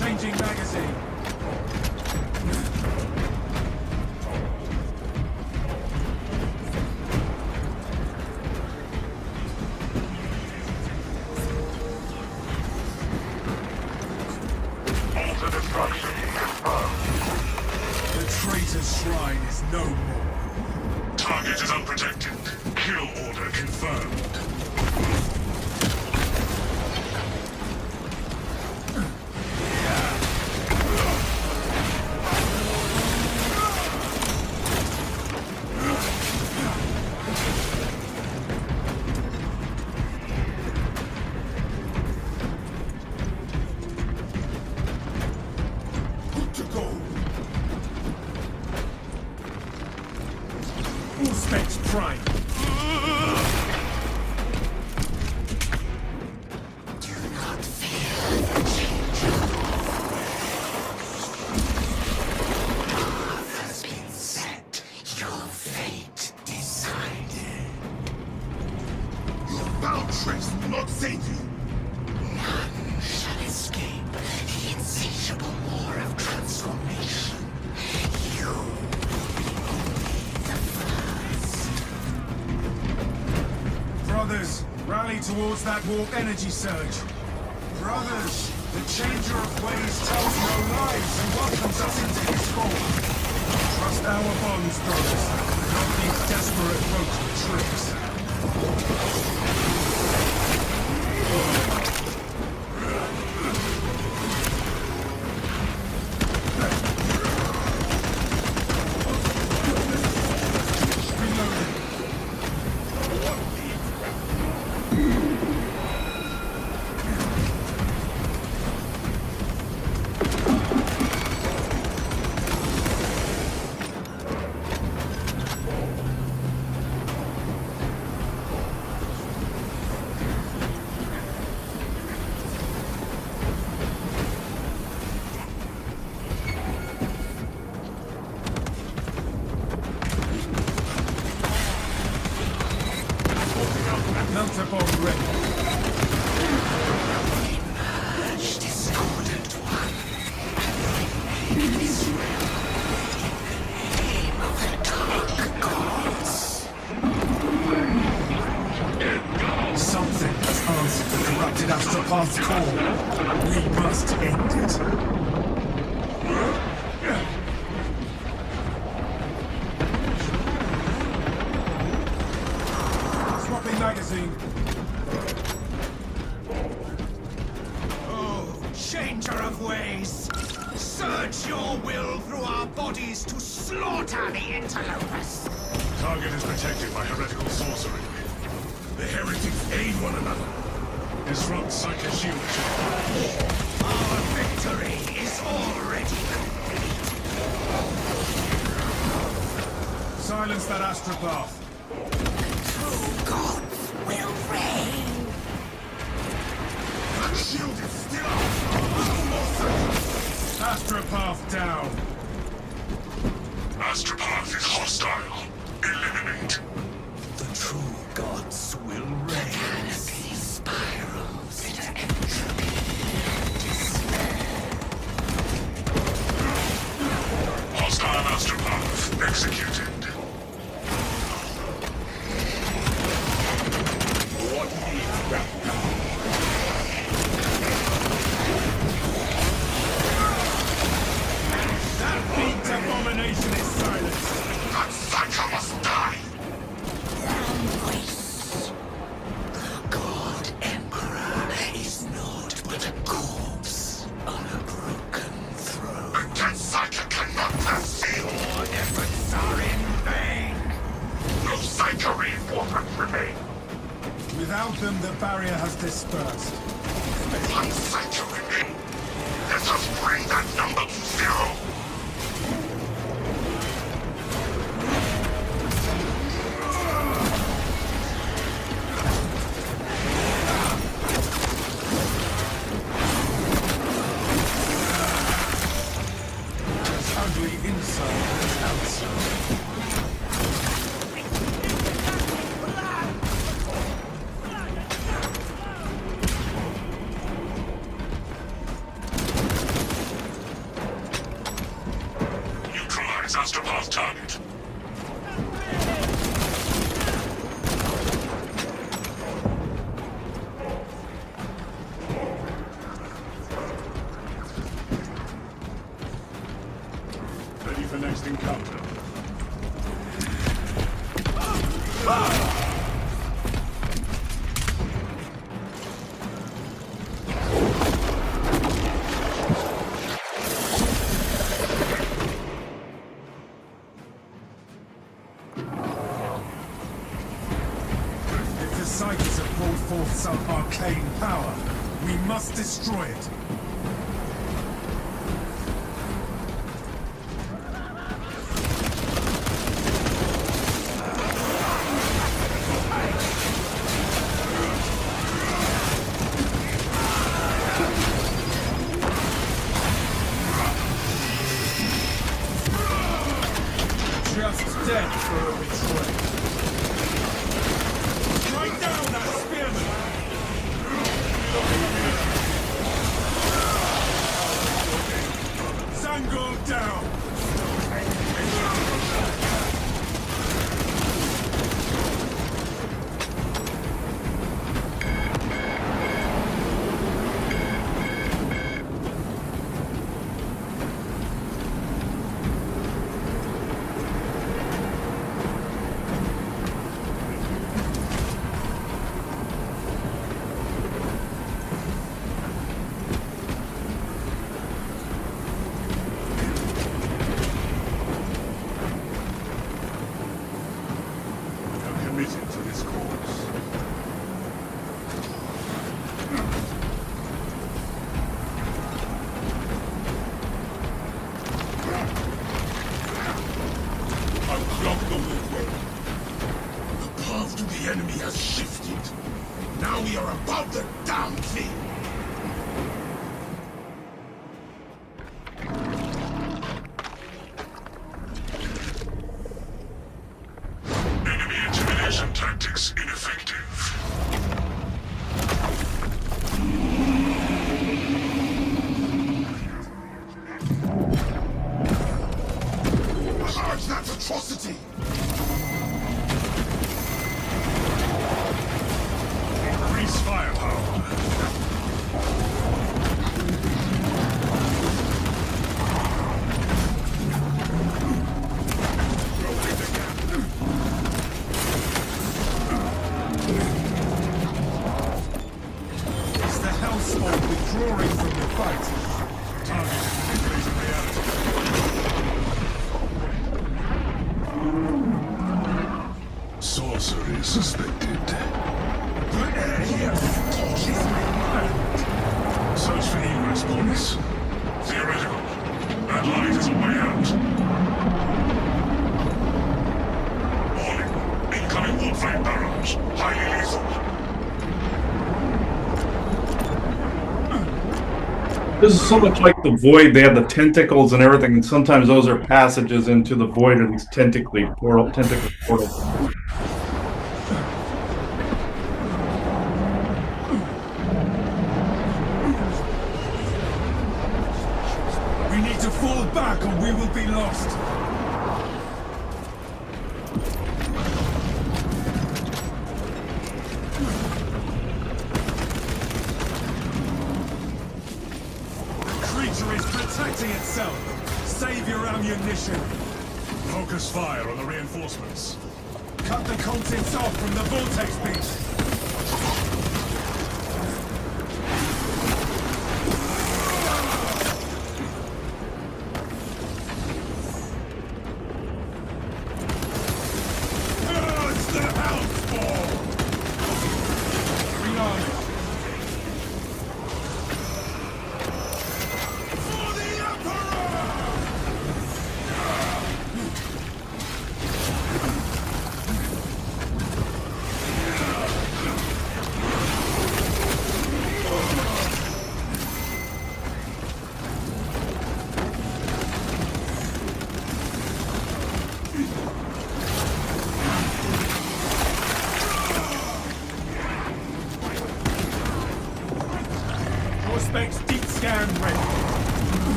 Changing magazine. The traitor's shrine is no more. Target is unprotected. Kill order confirmed. Good to go. All specs prime. Do not fear the change of path has been set. Your fate decided. Your foul tricks will not save you. None shall escape the insatiable war of transformation. You will be the first. Brothers, rally towards that warp energy surge. Brothers, the changer of ways tells no lies and welcomes us into his fold. Trust our bonds, brothers, not these desperate roach tricks. Melter bomb ready. Emerge, discordant one, and remain this realm in the name of the dark gods. Something has answered the corrupted astropath's call. We must end it. Swapping magazine. Oh, changer of ways! Surge your will through our bodies to slaughter the interlopers! Target is protected by heretical sorcery. The heretics aid one another. Disrupt psychic shield. Our victory is already complete! Silence that astropath. True gods will reign. That shield is still up. Astropath down. Astropath is hostile. Eliminate. The true gods will reign! Galaxy spirals into entropy and despair. Hostile astropath executed. What needs that? Without them, the barrier has dispersed. One century in. Let us bring that number to zero. Ugly inside and outside. Neutralize Astropath target. Ready for next encounter. If the Psychers have brought forth some arcane power, we must destroy it. Just dead for a betray. Strike down that spearman! Zango down! I'm committed to this cause. Unblock the movement. The path to the enemy has shifted. Now we are above the damn thing. Enemy intimidation tactics ineffective. Charge that atrocity! Increase firepower. Is the hellspawn withdrawing from the fight? Target is manipulating reality. Sorcery suspected. The air here touches my mind. Search for egress points. Theoretical. That light is a way out. Warning. Incoming warframe barrage. Highly lethal. This is so much like the void. They have the tentacles and everything, and sometimes those are passages into the void of these tentacle portals. We need to fall back or we will be lost. The creature is protecting itself. Save your ammunition. Focus fire on the reinforcements. Cut the contents off from the vortex beam. It's the house ball!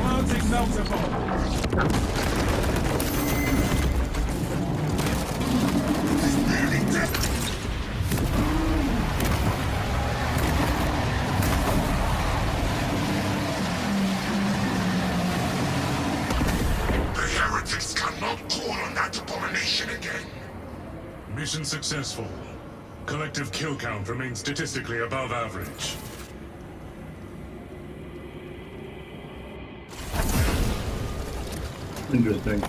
Mounting multiple. The heretics cannot call on that abomination again. Mission successful. Collective kill count remains statistically above average. Interesting.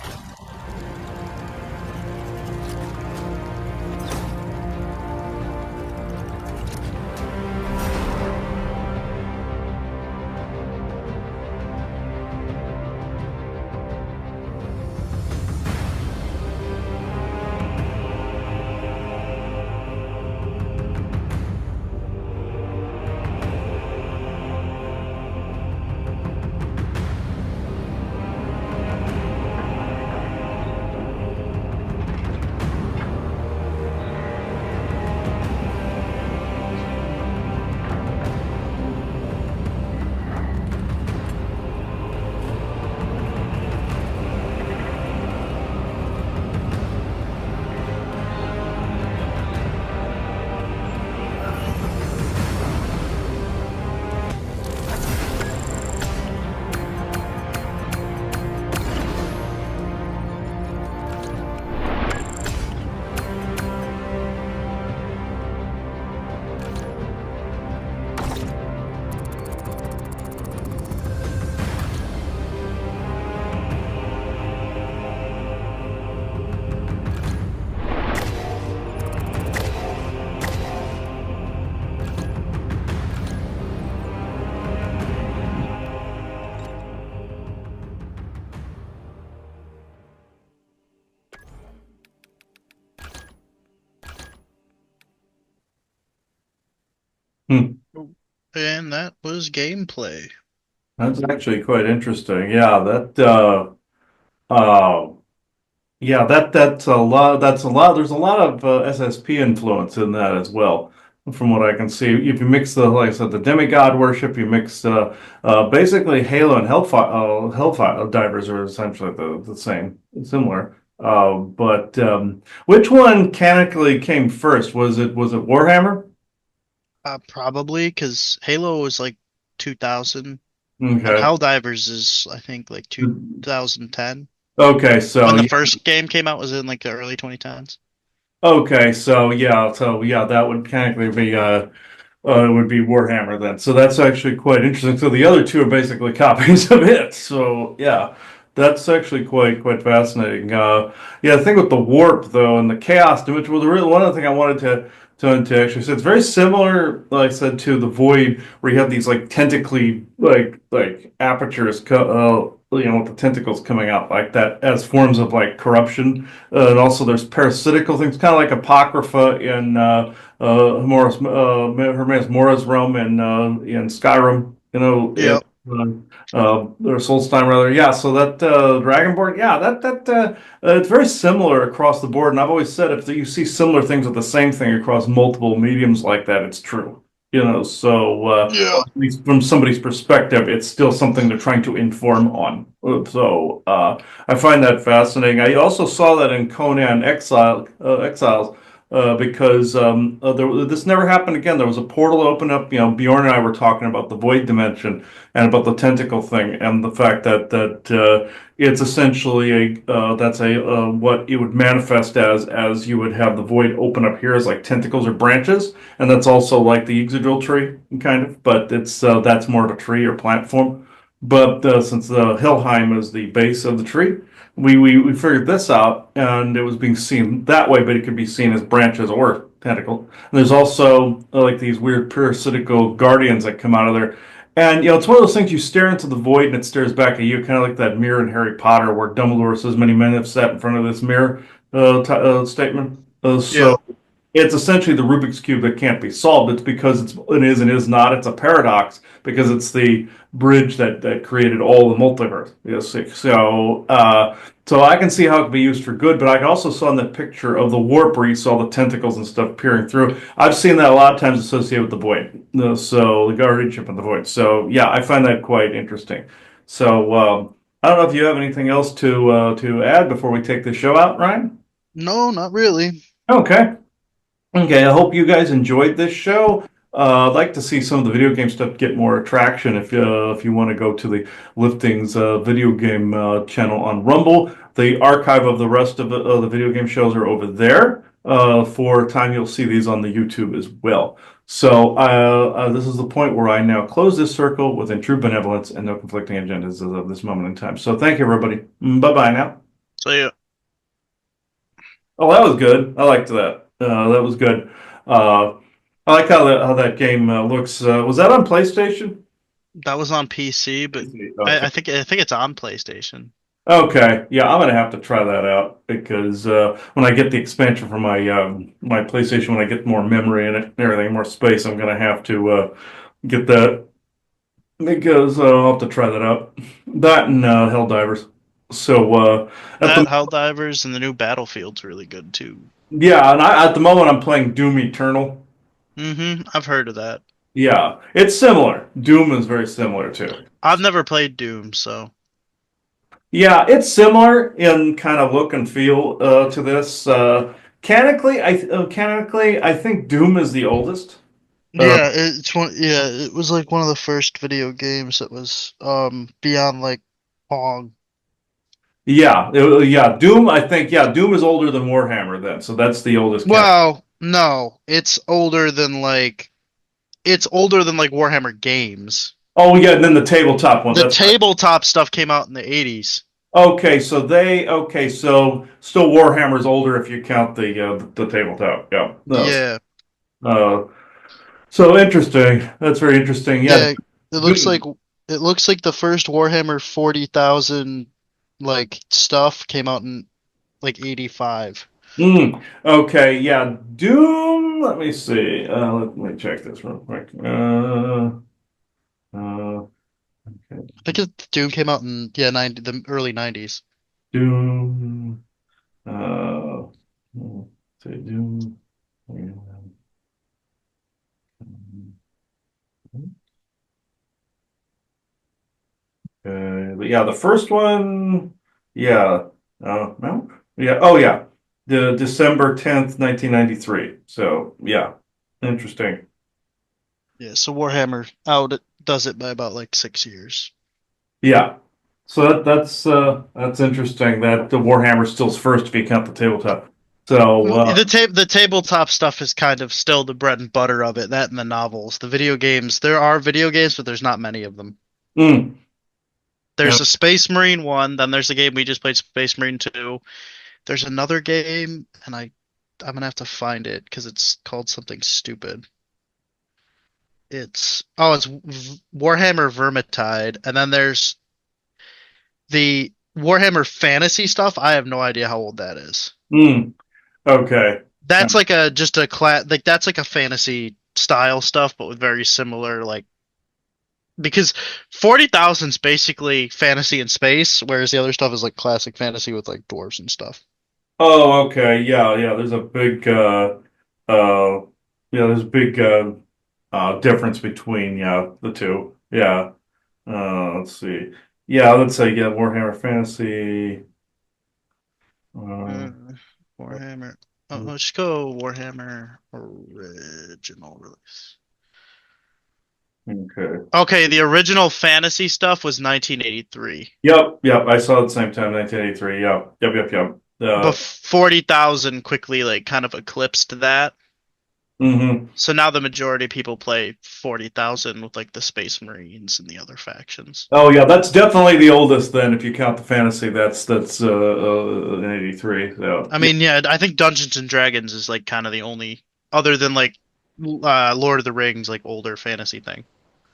Hmm. And that was gameplay. That's actually quite interesting. Yeah, uh, yeah, that's a lot. That's a lot. There's a lot of SSP influence in that as well, from what I can see. If you mix the, like I said, the demigod worship, you mix basically Halo and Hellfire divers are essentially the same, similar. But which one canonically came first? Was it Warhammer? Probably because Halo was like 2000, and Okay. Helldivers is I think like 2010. Okay, so When the yeah. first game came out was in like the early 2010s. Okay, so yeah, that would technically be it would be Warhammer then. So that's actually quite interesting. So the other two are basically copies of it. So yeah, that's actually quite fascinating. Yeah, the thing with the warp though and the chaos damage. Well, the real one other thing I wanted to actually say it's very similar, like I said, to the void where you have these like tentacly like apertures, with the tentacles coming out like that as forms of like corruption. And also there's parasitical things, kind of like Apocrypha in Hermaeus Mora's realm in Skyrim, Yep. or Solstheim rather. Yeah, so that Dragonborn, yeah, that it's very similar across the board. And I've always said if you see similar things with the same thing across multiple mediums like that, it's true. So Yeah. at least from somebody's perspective, it's still something they're trying to inform on. So I find that fascinating. I also saw that in Conan Exiles, because this never happened again. There was a portal open up. Bjorn and I were talking about the void dimension and about the tentacle thing, and the fact that it's essentially that's a what it would manifest as you would have the void open up here as like tentacles or branches, and that's also like the Yggdrasil tree kind of, but it's that's more of a tree or plant form. But since the Helheim is the base of the tree, we figured this out, and it was being seen that way, but it could be seen as branches or tentacle. And there's also like these weird parasitical guardians that come out of there. And it's one of those things you stare into the void and it stares back at you, kind of like that mirror in Harry Potter where Dumbledore says many men have sat in front of this mirror statement. So Yeah. it's essentially the Rubik's Cube that can't be solved. It's because it is and is not. It's a paradox because it's the bridge that created all the multiverse. Yes, so I can see how it can be used for good, but I also saw in that picture of the warp where you saw the tentacles and stuff peering through. I've seen that a lot of times associated with the void. So the guardianship of the void. So yeah, I find that quite interesting. So I don't know if you have anything else to add before we take the show out, Ryan. No, not really. Okay. Okay, I hope you guys enjoyed this show. I'd like to see some of the video game stuff get more traction. If you want to go to the Liftings video game channel on Rumble, the archive of the rest of the video game shows are over there. For time, you'll see these on the YouTube as well. So this is the point where I now close this circle within true benevolence and no conflicting agendas as of this moment in time. So thank you, everybody. Bye bye now. So yeah. Oh, that was good. I liked that. That was good. I like how that game looks. Was that on PlayStation? That was on PC, but Okay. I think it's on PlayStation. Okay. Yeah, I'm gonna have to try that out because when I get the expansion for my PlayStation, when I get more memory in it and everything, more space, I'm gonna have to get that because I'll have to try that out. That and Helldivers. So at That the Helldivers and the new Battlefield's really good too. yeah, and at the moment I'm playing Doom Eternal. I've heard of that. Yeah, it's similar. Doom is very similar too. I've never played Doom, so Yeah, it's similar in kind of look and feel to this. Canonically, I think Doom is the oldest. yeah, it's one. Yeah, it was like one of the first video games that was beyond like Pong. Yeah, Doom. I think Doom is older than Warhammer then, so that's the oldest. Well, no, it's older than like Warhammer games. Oh yeah, and then the tabletop one. The That's right. tabletop stuff came out in the 80s. So still Warhammer's older if you count the tabletop. Yeah. Yeah, Uh, so interesting. That's very interesting. Yeah. yeah. It looks like the first Warhammer 40,000 like stuff came out in like 85. Okay, yeah, Doom. Let me see. Let me check this real quick. Okay, I think Doom came out in the early 90s. Doom. Uh, let's see, Doom. But yeah, the first one. Yeah. No. Yeah. Oh, yeah. The December 10th, 1993. So yeah, interesting. Yeah, so Warhammer out it does it by about like 6 years. Yeah. So that's interesting that the Warhammer still's first if you count the tabletop. So The tabletop stuff is kind of still the bread and butter of it. That and the novels. The video games, there are video games, but there's not many of them. mm, yeah. There's a Space Marine one, then there's a game we just played, Space Marine 2. There's another game, and I'm gonna have to find it because it's called something stupid. It's Warhammer Vermintide, and then there's the Warhammer Fantasy stuff. I have no idea how old that is. Okay. That's like that's like a fantasy style stuff, but with very similar like because 40,000 is basically fantasy in space, whereas the other stuff is like classic fantasy with like dwarves and stuff. Oh, okay. Yeah. There's a big uh there's a big difference between the two. Yeah. Let's see. Yeah, let's say Warhammer Fantasy. Uh, Warhammer. Let's go Warhammer original release. okay. Okay, the original fantasy stuff was 1983. Yep. I saw it at the same time, 1983. Yep. But 40,000 quickly like kind of eclipsed that. So now the majority of people play 40,000 with like the Space Marines and the other factions. Oh yeah, that's definitely the oldest then. If you count the fantasy, that's in '83. So. I mean, yeah, I think Dungeons and Dragons is like kind of the only, other than like Lord of the Rings, like older fantasy thing.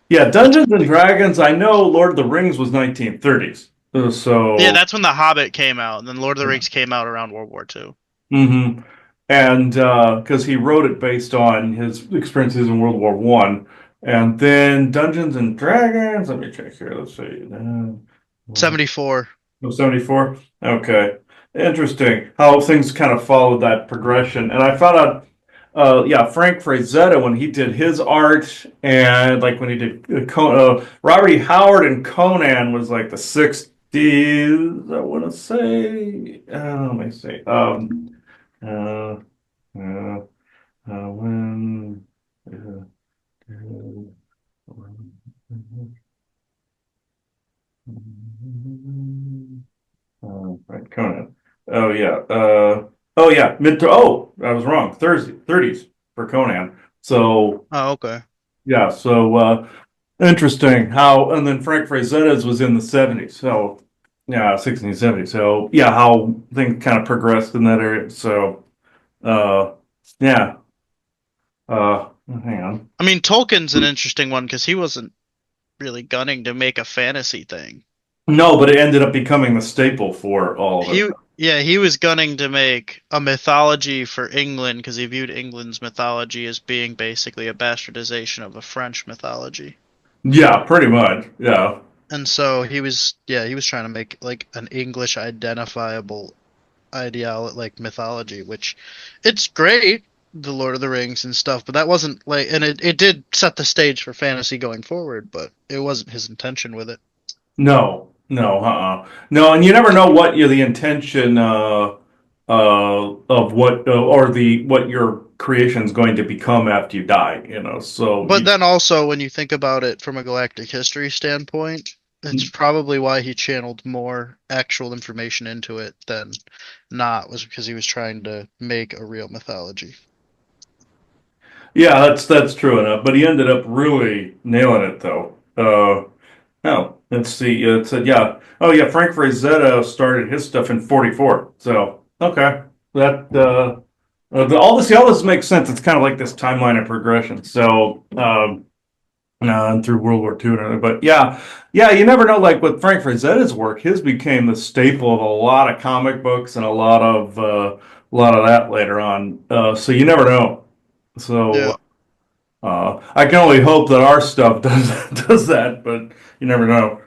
Yeah, Dungeons and Dragons. I know Lord of the Rings was 1930s. So yeah, that's when The Hobbit came out, and then Lord of the Rings came out around World War II. and because he wrote it based on his experiences in World War One, and then Dungeons and Dragons. Let me check here. Let's see. 74. No, 74. Okay, interesting how things kind of followed that progression, and I found out. Yeah, Frank Frazetta when he did his art, and like when he did Robert E. Howard and Conan was like the 60s. I want to say. Let me see. Uh, uh, when right, Conan. Oh yeah. Oh yeah. Mid to I was wrong. 30s for Conan. So Oh, okay. yeah. So interesting how, and then Frank Frazetta's was in the 70s. So yeah, 1670. So yeah, how things kind of progressed in that area. So uh, yeah. Hang on. I mean, Tolkien's an interesting one because he wasn't really gunning to make a fantasy thing. No, but it ended up becoming the staple for all of it. He was gunning to make a mythology for England because he viewed England's mythology as being basically a bastardization of the French mythology. Yeah, pretty much. Yeah. And so he was trying to make like an English identifiable like mythology, which it's great, the Lord of the Rings and stuff, but that wasn't like, and it did set the stage for fantasy going forward, but it wasn't his intention with it. No, no, no, and you never know what the intention of what or the what your creation is going to become after you die. So But then also, when you think about it from a galactic history standpoint, it's probably why he channeled more actual information into it than not, was because he was trying to make a real mythology. yeah, that's true enough. But he ended up really nailing it, though. No, let's see. It said, yeah. Oh, yeah. Frank Frazetta started his stuff in '44. So, okay. That, all this makes sense. It's kind of like this timeline of progression. So, and through World War II and everything. But yeah, you never know. Like with Frank Frazetta's work, his became the staple of a lot of comic books and a lot of that later on. So you never know. So, Yeah. I can only hope that our stuff does that, but you never know.